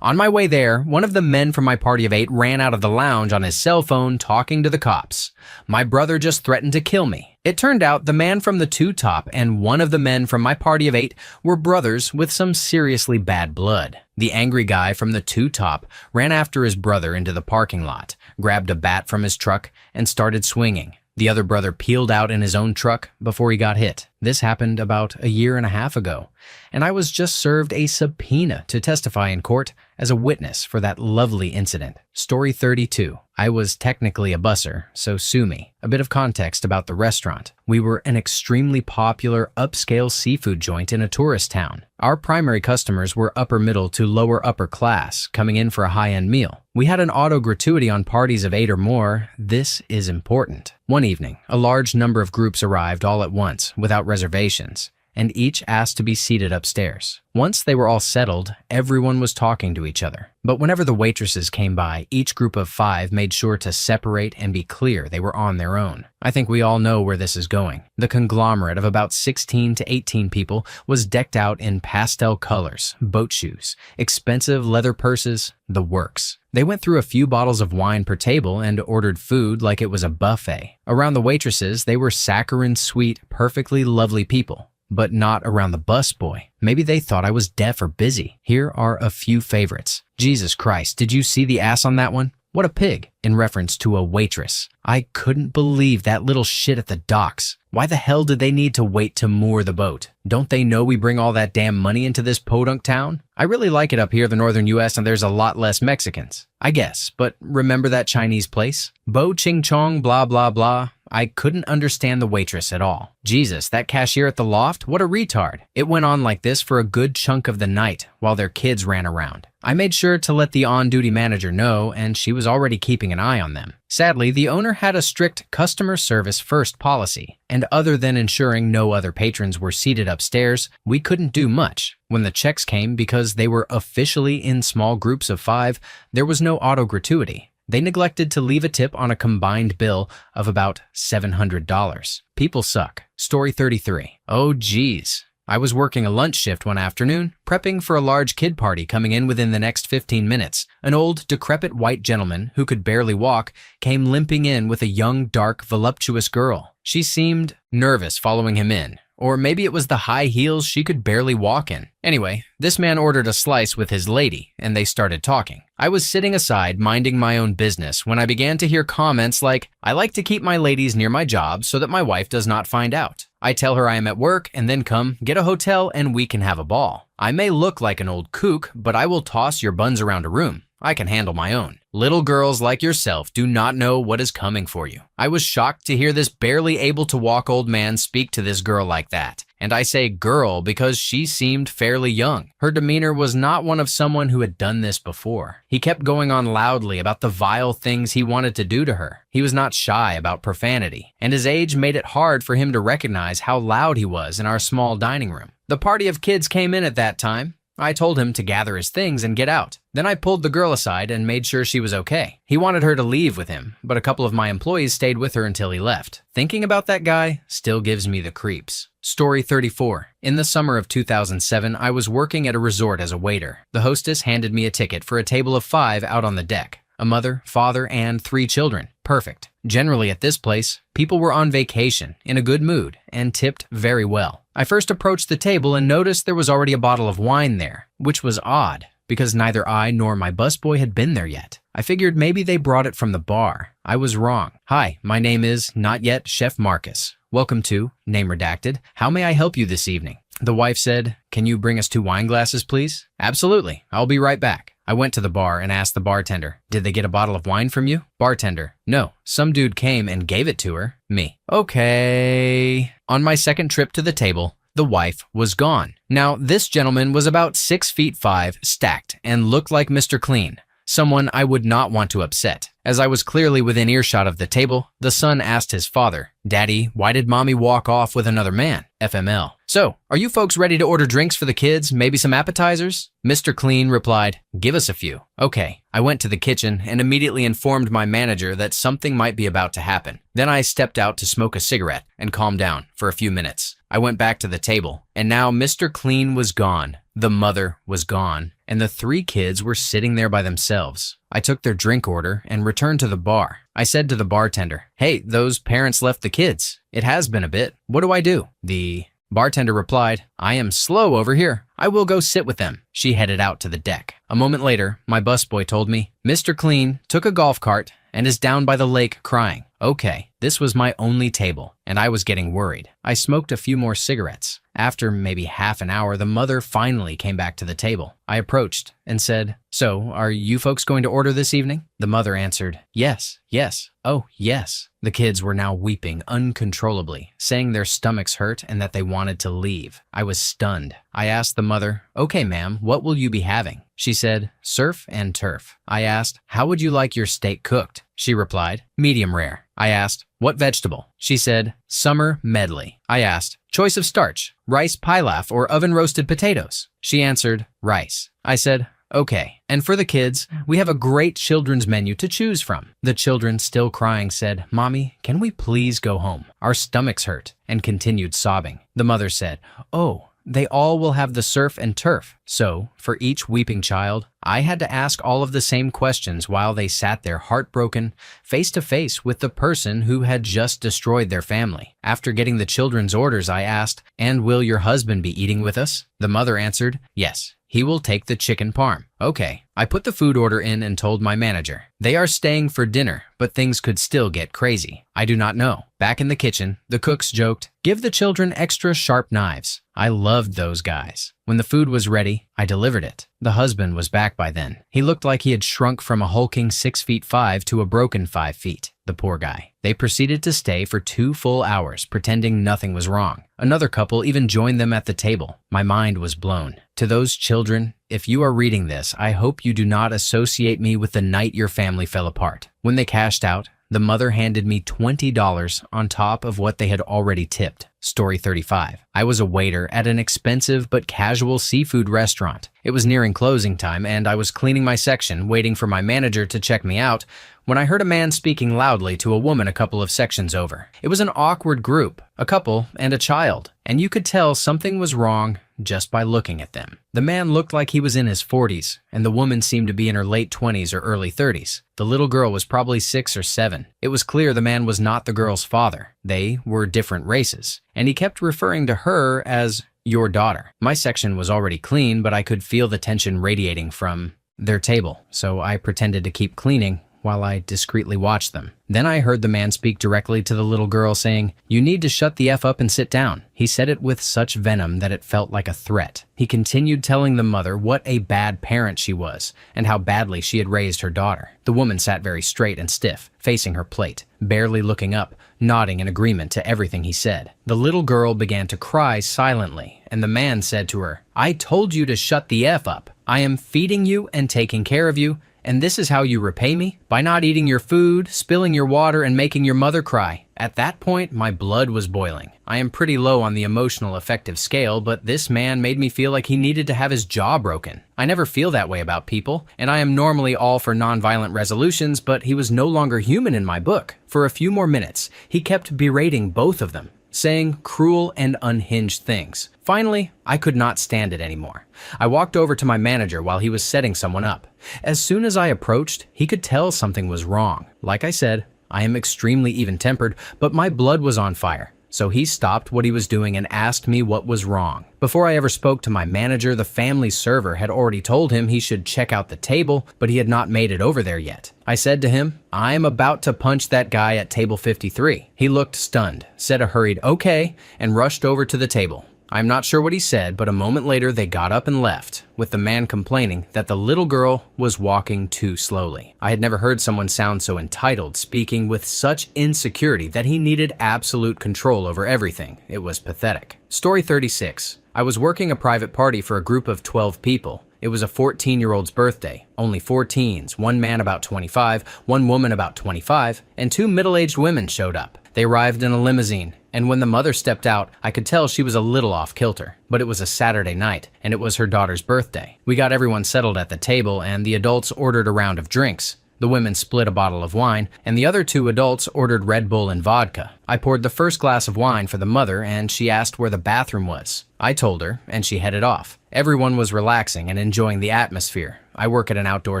On my way there, one of the men from my party of 8 ran out of the lounge on his cell phone talking to the cops. My brother just threatened to kill me. It turned out the man from the 2-top and one of the men from my party of 8 were brothers with some seriously bad blood. The angry guy from the 2-top ran after his brother into the parking lot, grabbed a bat from his truck, and started swinging. The other brother peeled out in his own truck before he got hit. This happened about a year and a half ago, and I was just served a subpoena to testify in court as a witness for that lovely incident. Story 32. I was technically a busser, so sue me. A bit of context about the restaurant. We were an extremely popular upscale seafood joint in a tourist town. Our primary customers were upper middle to lower upper class, coming in for a high-end meal. We had an auto gratuity on parties of 8 or more. This is important. One evening, a large number of groups arrived all at once, without reservations, and each asked to be seated upstairs. Once they were all settled, everyone was talking to each other. But whenever the waitresses came by, each group of 5 made sure to separate and be clear they were on their own. I think we all know where this is going. The conglomerate of about 16 to 18 people was decked out in pastel colors, boat shoes, expensive leather purses, the works. They went through a few bottles of wine per table and ordered food like it was a buffet. Around the waitresses, they were saccharine sweet, perfectly lovely people. But not around the busboy. Maybe they thought I was deaf or busy. Here are a few favorites. Jesus Christ, did you see the ass on that one? What a pig, in reference to a waitress. I couldn't believe that little shit at the docks. Why the hell did they need to wait to moor the boat? Don't they know we bring all that damn money into this podunk town? I really like it up here in the northern US and there's a lot less Mexicans. I guess, but remember that Chinese place? Bo Ching Chong blah blah blah. I couldn't understand the waitress at all. Jesus, that cashier at the loft, what a retard. It went on like this for a good chunk of the night while their kids ran around. I made sure to let the on-duty manager know, and she was already keeping an eye on them. Sadly, the owner had a strict customer service first policy, and other than ensuring no other patrons were seated upstairs, we couldn't do much. When the checks came, because they were officially in small groups of 5, there was no auto gratuity. They neglected to leave a tip on a combined bill of about $700. People suck. Story 33. Oh geez. I was working a lunch shift one afternoon, prepping for a large kid party coming in within the next 15 minutes. An old, decrepit white gentleman who could barely walk came limping in with a young, dark, voluptuous girl. She seemed nervous following him in. Or maybe it was the high heels she could barely walk in. Anyway, this man ordered a slice with his lady, and they started talking. I was sitting aside, minding my own business, when I began to hear comments like, "I like to keep my ladies near my job so that my wife does not find out. I tell her I am at work and then come, get a hotel, and we can have a ball. I may look like an old kook, but I will toss your buns around a room. I can handle my own. Little girls like yourself do not know what is coming for you." I was shocked to hear this barely able to walk old man speak to this girl like that. And I say girl because she seemed fairly young. Her demeanor was not one of someone who had done this before. He kept going on loudly about the vile things he wanted to do to her. He was not shy about profanity, and his age made it hard for him to recognize how loud he was in our small dining room. The party of kids came in at that time. I told him to gather his things and get out. Then I pulled the girl aside and made sure she was okay. He wanted her to leave with him, but a couple of my employees stayed with her until he left. Thinking about that guy still gives me the creeps. Story 34. In the summer of 2007, I was working at a resort as a waiter. The hostess handed me a ticket for a table of 5 out on the deck. A mother, father, and 3 children. Perfect. Generally at this place, people were on vacation, in a good mood, and tipped very well. I first approached the table and noticed there was already a bottle of wine there, which was odd, because neither I nor my busboy had been there yet. I figured maybe they brought it from the bar. I was wrong. "Hi, my name is, not yet, Chef Marcus. Welcome to, name redacted. How may I help you this evening?" The wife said, "Can you bring us 2 wine glasses, please?" "Absolutely. I'll be right back." I went to the bar and asked the bartender, "Did they get a bottle of wine from you?" Bartender, "No, some dude came and gave it to her." Me, "Okay." On my second trip to the table, the wife was gone. Now, this gentleman was about 6'5", stacked, and looked like Mr. Clean, someone I would not want to upset. As I was clearly within earshot of the table, the son asked his father, "Daddy, why did mommy walk off with another man?" FML. "So, are you folks ready to order drinks for the kids, maybe some appetizers?" Mr. Clean replied, "Give us a few." Okay. I went to the kitchen and immediately informed my manager that something might be about to happen. Then I stepped out to smoke a cigarette and calm down for a few minutes. I went back to the table, and now Mr. Clean was gone. The mother was gone, and the 3 kids were sitting there by themselves. I took their drink order and returned to the bar. I said to the bartender, "Hey, those parents left the kids. It has been a bit. What do I do?" The bartender replied, "I am slow over here. I will go sit with them." She headed out to the deck. A moment later, my busboy told me, "Mr. Clean took a golf cart and is down by the lake crying." Okay, this was my only table, and I was getting worried. I smoked a few more cigarettes. After maybe half an hour, the mother finally came back to the table. I approached and said, "So, are you folks going to order this evening?" The mother answered, "Yes, yes, oh, yes." The kids were now weeping uncontrollably, saying their stomachs hurt and that they wanted to leave. I was stunned. I asked the mother, "Okay, ma'am, what will you be having?" She said, "Surf and turf." I asked, "How would you like your steak cooked?" She replied, "Medium rare." I asked, "What vegetable?" She said, "Summer medley." I asked, "Choice of starch, rice pilaf or oven-roasted potatoes?" She answered, "Rice." I said, "Okay, and for the kids, we have a great children's menu to choose from." The children, still crying, said, "Mommy, can we please go home? Our stomachs hurt," and continued sobbing. The mother said, "Oh, they all will have the surf and turf." So, for each weeping child, I had to ask all of the same questions while they sat there heartbroken, face to face with the person who had just destroyed their family. After getting the children's orders, I asked, "And will your husband be eating with us?" The mother answered, "Yes. He will take the chicken parm." Okay. I put the food order in and told my manager, "They are staying for dinner, but things could still get crazy. I do not know." Back in the kitchen, the cooks joked, "Give the children extra sharp knives." I loved those guys. When the food was ready, I delivered it. The husband was back by then. He looked like he had shrunk from a hulking 6'5" to a broken 5 feet. The poor guy. They proceeded to stay for 2 full hours, pretending nothing was wrong. Another couple even joined them at the table. My mind was blown. To those children, if you are reading this, I hope you do not associate me with the night your family fell apart. When they cashed out, The mother handed me $20 on top of what they had already tipped. Story 35. I was a waiter at an expensive but casual seafood restaurant. It was nearing closing time, and I was cleaning my section, waiting for my manager to check me out, when I heard a man speaking loudly to a woman a couple of sections over. It was an awkward group, a couple and a child, and you could tell something was wrong just by looking at them. The man looked like he was in his 40s, and the woman seemed to be in her late 20s or early 30s. The little girl was probably 6 or 7. It was clear the man was not the girl's father. They were different races, and he kept referring to her as your daughter. My section was already clean, but I could feel the tension radiating from their table, so I pretended to keep cleaning while I discreetly watched them. Then I heard the man speak directly to the little girl, saying, "You need to shut the F up and sit down." He said it with such venom that it felt like a threat. He continued telling the mother what a bad parent she was and how badly she had raised her daughter. The woman sat very straight and stiff, facing her plate, barely looking up, nodding in agreement to everything he said. The little girl began to cry silently, and the man said to her, "I told you to shut the F up. I am feeding you and taking care of you, and this is how you repay me? By not eating your food, spilling your water, and making your mother cry." At that point, my blood was boiling. I am pretty low on the emotional affective scale, but this man made me feel like he needed to have his jaw broken. I never feel that way about people, and I am normally all for nonviolent resolutions, but he was no longer human in my book. For a few more minutes, he kept berating both of them, saying cruel and unhinged things. Finally, I could not stand it anymore. I walked over to my manager while he was setting someone up. As soon as I approached, he could tell something was wrong. Like I said, I am extremely even-tempered, but my blood was on fire. So he stopped what he was doing and asked me what was wrong. Before I ever spoke to my manager, the family server had already told him he should check out the table, but he had not made it over there yet. I said to him, "I'm about to punch that guy at table 53. He looked stunned, said a hurried "okay," and rushed over to the table. I'm not sure what he said, but a moment later they got up and left, with the man complaining that the little girl was walking too slowly. I had never heard someone sound so entitled, speaking with such insecurity that he needed absolute control over everything. It was pathetic. Story 36. I was working a private party for a group of 12 people. It was a 14-year-old's birthday. Only 4 teens, one man about 25, one woman about 25, and 2 middle-aged women showed up. They arrived in a limousine, and when the mother stepped out, I could tell she was a little off kilter. But it was a Saturday night, and it was her daughter's birthday. We got everyone settled at the table, and the adults ordered a round of drinks. The women split a bottle of wine, and the other 2 adults ordered Red Bull and vodka. I poured the first glass of wine for the mother, and she asked where the bathroom was. I told her, and she headed off. Everyone was relaxing and enjoying the atmosphere. I work at an outdoor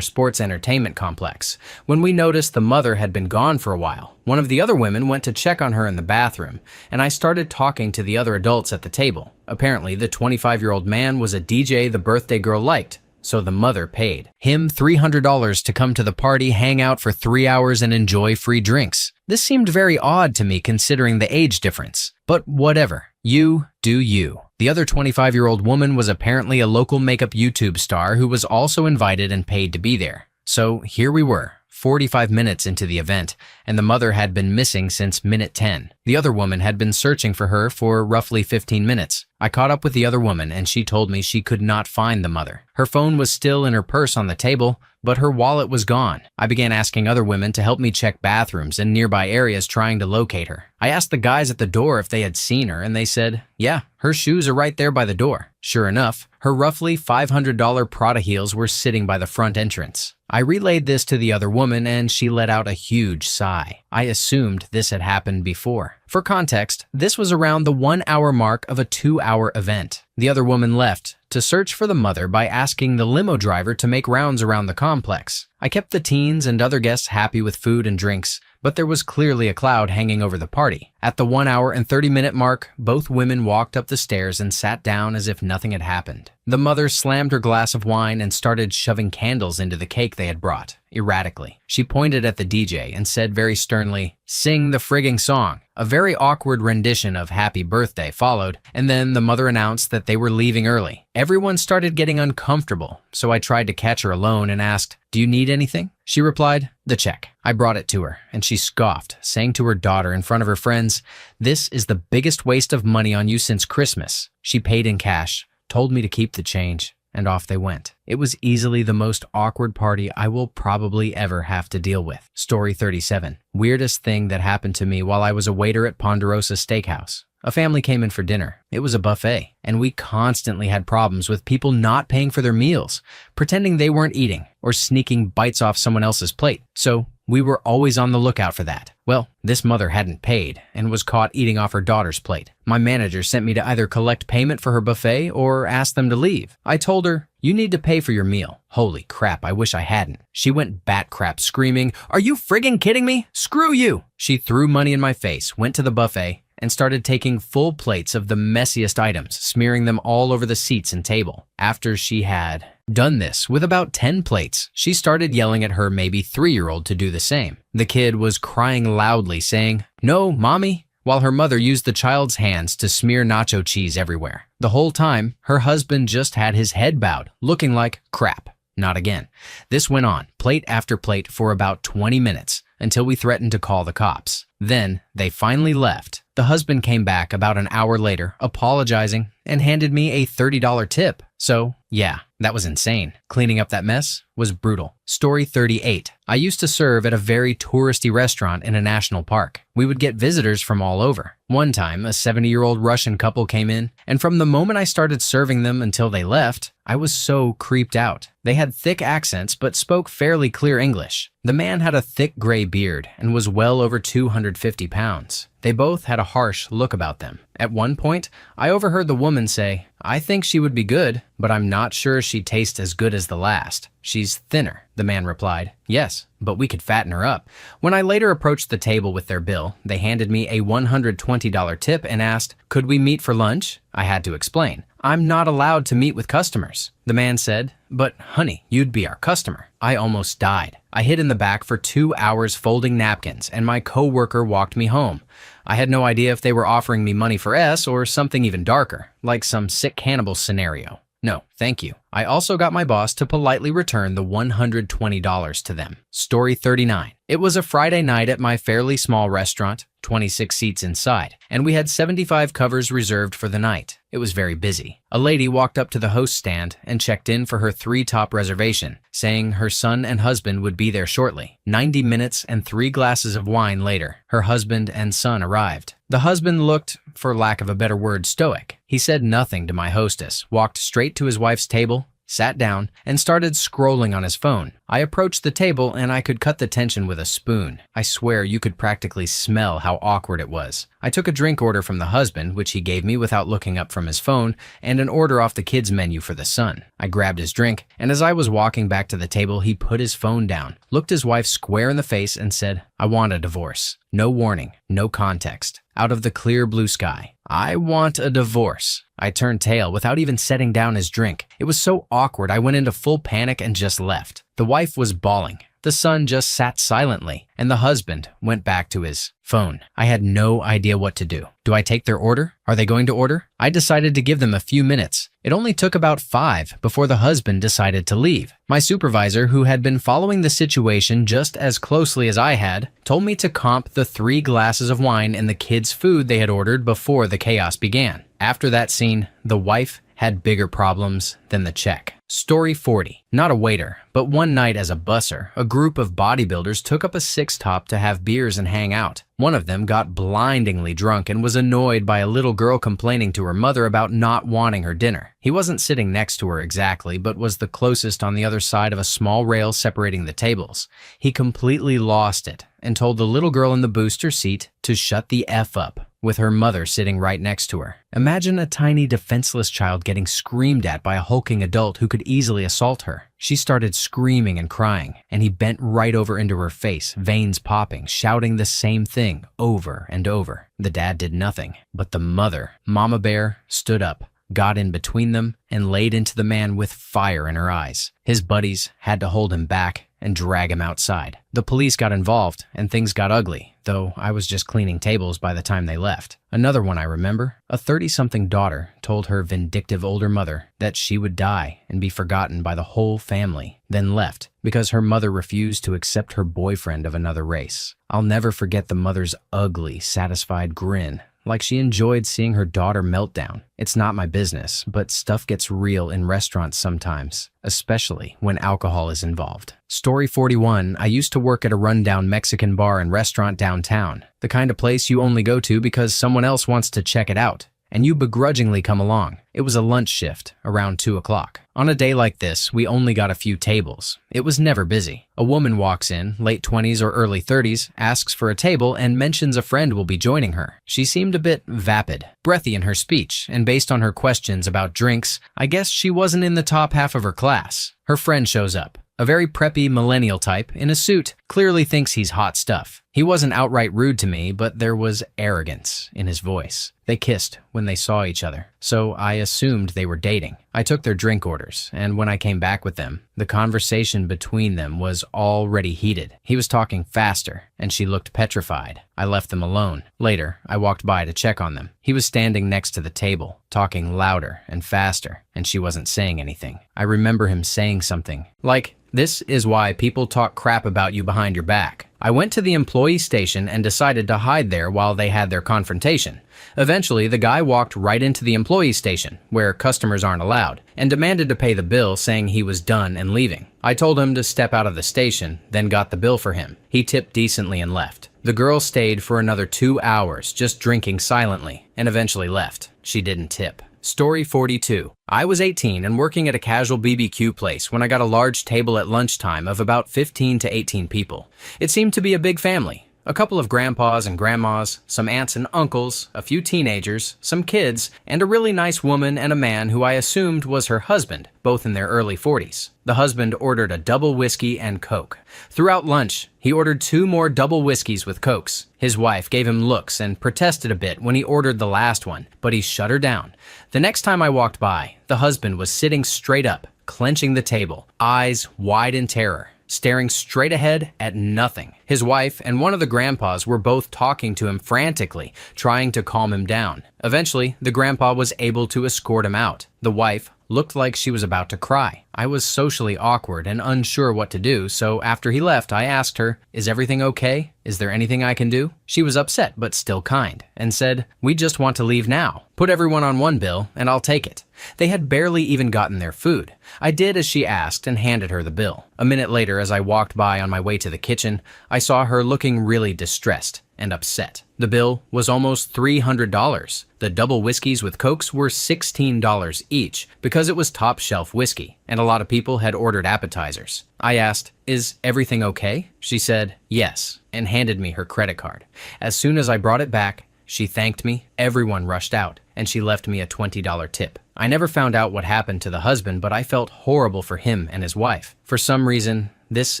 sports entertainment complex. When we noticed the mother had been gone for a while, one of the other women went to check on her in the bathroom, and I started talking to the other adults at the table. Apparently, the 25-year-old man was a DJ the birthday girl liked, so the mother paid him $300 to come to the party, hang out for 3 hours, and enjoy free drinks. This seemed very odd to me considering the age difference. But whatever. You do you. The other 25-year-old woman was apparently a local makeup YouTube star who was also invited and paid to be there. So here we were, 45 minutes into the event, and the mother had been missing since minute 10. The other woman had been searching for her for roughly 15 minutes. I caught up with the other woman, and she told me she could not find the mother. Her phone was still in her purse on the table, but her wallet was gone. I began asking other women to help me check bathrooms and nearby areas trying to locate her. I asked the guys at the door if they had seen her, and they said, yeah, her shoes are right there by the door. Sure enough, her roughly $500 Prada heels were sitting by the front entrance. I relayed this to the other woman, and she let out a huge sigh. I assumed this had happened before. For context, this was around the 1-hour mark of a 2-hour event. The other woman left to search for the mother by asking the limo driver to make rounds around the complex. I kept the teens and other guests happy with food and drinks, but there was clearly a cloud hanging over the party. At the 1-hour and 30-minute mark, both women walked up the stairs and sat down as if nothing had happened. The mother slammed her glass of wine and started shoving candles into the cake they had brought, erratically. She pointed at the DJ and said very sternly, "Sing the frigging song." A very awkward rendition of Happy Birthday followed, and then the mother announced that they were leaving early. Everyone started getting uncomfortable, so I tried to catch her alone and asked, "Do you need anything?" She replied, "The check." I brought it to her, and she scoffed, saying to her daughter in front of her friends, "This is the biggest waste of money on you since Christmas." She paid in cash, told me to keep the change, and off they went. It was easily the most awkward party I will probably ever have to deal with. Story 37. Weirdest thing that happened to me while I was a waiter at Ponderosa Steakhouse. A family came in for dinner. It was a buffet, and we constantly had problems with people not paying for their meals, pretending they weren't eating, or sneaking bites off someone else's plate. So we were always on the lookout for that. Well, this mother hadn't paid and was caught eating off her daughter's plate. My manager sent me to either collect payment for her buffet or ask them to leave. I told her, "You need to pay for your meal." Holy crap, I wish I hadn't. She went bat crap screaming, "Are you friggin' kidding me? Screw you!" She threw money in my face, went to the buffet, and started taking full plates of the messiest items, smearing them all over the seats and table. After she had done this with about 10 plates, she started yelling at her maybe 3-year-old to do the same. The kid was crying loudly, saying, "No, mommy," while her mother used the child's hands to smear nacho cheese everywhere. The whole time, her husband just had his head bowed, looking like crap. Not again. This went on, plate after plate, for about 20 minutes, until we threatened to call the cops. Then they finally left. The husband came back about an hour later, apologizing, and handed me a $30 tip. So, yeah, that was insane. Cleaning up that mess was brutal. Story 38. I used to serve at a very touristy restaurant in a national park. We would get visitors from all over. One time, a 70-year-old Russian couple came in, and from the moment I started serving them until they left, I was so creeped out. They had thick accents but spoke fairly clear English. The man had a thick gray beard and was well over 250 pounds. They both had a harsh look about them. At one point, I overheard the woman say, "I think she would be good, but I'm not sure she'd taste as good as the last." "She's thinner," the man replied. "Yes, but we could fatten her up." When I later approached the table with their bill, they handed me a $120 tip and asked, "Could we meet for lunch?" I had to explain, "I'm not allowed to meet with customers." The man said, "But honey, you'd be our customer." I almost died. I hid in the back for 2 hours folding napkins, and my coworker walked me home. I had no idea if they were offering me money for S or something even darker, like some sick cannibal scenario. No, thank you. I also got my boss to politely return the $120 to them. Story 39. It was a Friday night at my fairly small restaurant, 26 seats inside, and we had 75 covers reserved for the night. It was very busy. A lady walked up to the host stand and checked in for her 3-top reservation, saying her son and husband would be there shortly. 90 minutes and 3 glasses of wine later, her husband and son arrived. The husband looked, for lack of a better word, stoic. He said nothing to my hostess, walked straight to his wife's table, sat down, and started scrolling on his phone. I approached the table and I could cut the tension with a spoon. I swear you could practically smell how awkward it was. I took a drink order from the husband, which he gave me without looking up from his phone, and an order off the kids' menu for the son. I grabbed his drink, and as I was walking back to the table, he put his phone down, looked his wife square in the face, and said, "I want a divorce." No warning, no context. Out of the clear blue sky. "I want a divorce." I turned tail without even setting down his drink. It was so awkward I went into full panic and just left. The wife was bawling. The son just sat silently, and the husband went back to his phone. I had no idea what to do. Do I take their order? Are they going to order? I decided to give them a few minutes. It only took about 5 before the husband decided to leave. My supervisor, who had been following the situation just as closely as I had, told me to comp the 3 glasses of wine and the kids' food they had ordered before the chaos began. After that scene, the wife had bigger problems than the check. Story 40. Not a waiter, but one night as a busser, a group of bodybuilders took up a 6-top to have beers and hang out. One of them got blindingly drunk and was annoyed by a little girl complaining to her mother about not wanting her dinner. He wasn't sitting next to her exactly, but was the closest on the other side of a small rail separating the tables. He completely lost it and told the little girl in the booster seat to shut the F up, with her mother sitting right next to her. Imagine a tiny defenseless child getting screamed at by a hulking adult who could easily assault her. She started screaming and crying, and he bent right over into her face, veins popping, shouting the same thing over and over. The dad did nothing, but the mother, Mama Bear, stood up, got in between them, and laid into the man with fire in her eyes. His buddies had to hold him back and drag him outside. The police got involved, and things got ugly, though I was just cleaning tables by the time they left. Another one I remember, a 30-something daughter told her vindictive older mother that she would die and be forgotten by the whole family, then left because her mother refused to accept her boyfriend of another race. I'll never forget the mother's ugly, satisfied grin like she enjoyed seeing her daughter melt down. It's not my business, but stuff gets real in restaurants sometimes, especially when alcohol is involved. Story 41. I used to work at a rundown Mexican bar and restaurant downtown, the kind of place you only go to because someone else wants to check it out, and you begrudgingly come along. It was a lunch shift, around 2 o'clock. On a day like this, we only got a few tables. It was never busy. A woman walks in, late 20s or early 30s, asks for a table, and mentions a friend will be joining her. She seemed a bit vapid, breathy in her speech, and based on her questions about drinks, I guess she wasn't in the top half of her class. Her friend shows up. A very preppy millennial type, in a suit, clearly thinks he's hot stuff. He wasn't outright rude to me, but there was arrogance in his voice. They kissed when they saw each other, so I assumed they were dating. I took their drink orders, and when I came back with them, the conversation between them was already heated. He was talking faster, and she looked petrified. I left them alone. Later, I walked by to check on them. He was standing next to the table, talking louder and faster, and she wasn't saying anything. I remember him saying something like, "This is why people talk crap about you behind your back." I went to the employee station and decided to hide there while they had their confrontation. Eventually, the guy walked right into the employee station, where customers aren't allowed, and demanded to pay the bill, saying he was done and leaving. I told him to step out of the station, then got the bill for him. He tipped decently and left. The girl stayed for another 2 hours, just drinking silently, and eventually left. She didn't tip. Story 42. I was 18 and working at a casual BBQ place when I got a large table at lunchtime of about 15 to 18 people. It seemed to be a big family. A couple of grandpas and grandmas, some aunts and uncles, a few teenagers, some kids, and a really nice woman and a man who I assumed was her husband, both in their early 40s. The husband ordered a double whiskey and Coke. Throughout lunch, he ordered 2 more double whiskeys with Cokes. His wife gave him looks and protested a bit when he ordered the last one, but he shut her down. The next time I walked by, the husband was sitting straight up, clenching the table, eyes wide in terror, staring straight ahead at nothing. His wife and one of the grandpas were both talking to him frantically, trying to calm him down. Eventually, the grandpa was able to escort him out. The wife looked like she was about to cry. I was socially awkward and unsure what to do, so after he left, I asked her, "Is everything okay? Is there anything I can do?" She was upset but still kind, and said, "We just want to leave now. Put everyone on one bill, and I'll take it." They had barely even gotten their food. I did as she asked and handed her the bill. A minute later, as I walked by on my way to the kitchen, I saw her looking really distressed and upset. The bill was almost $300. The double whiskeys with Cokes were $16 each because it was top shelf whiskey, and a lot of people had ordered appetizers. I asked, "Is everything okay?" She said, "Yes," and handed me her credit card. As soon as I brought it back, she thanked me, everyone rushed out, and she left me a $20 tip. I never found out what happened to the husband, but I felt horrible for him and his wife. For some reason, this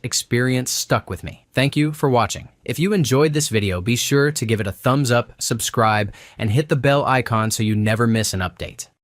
experience stuck with me. Thank you for watching. If you enjoyed this video, be sure to give it a thumbs up, subscribe, and hit the bell icon so you never miss an update.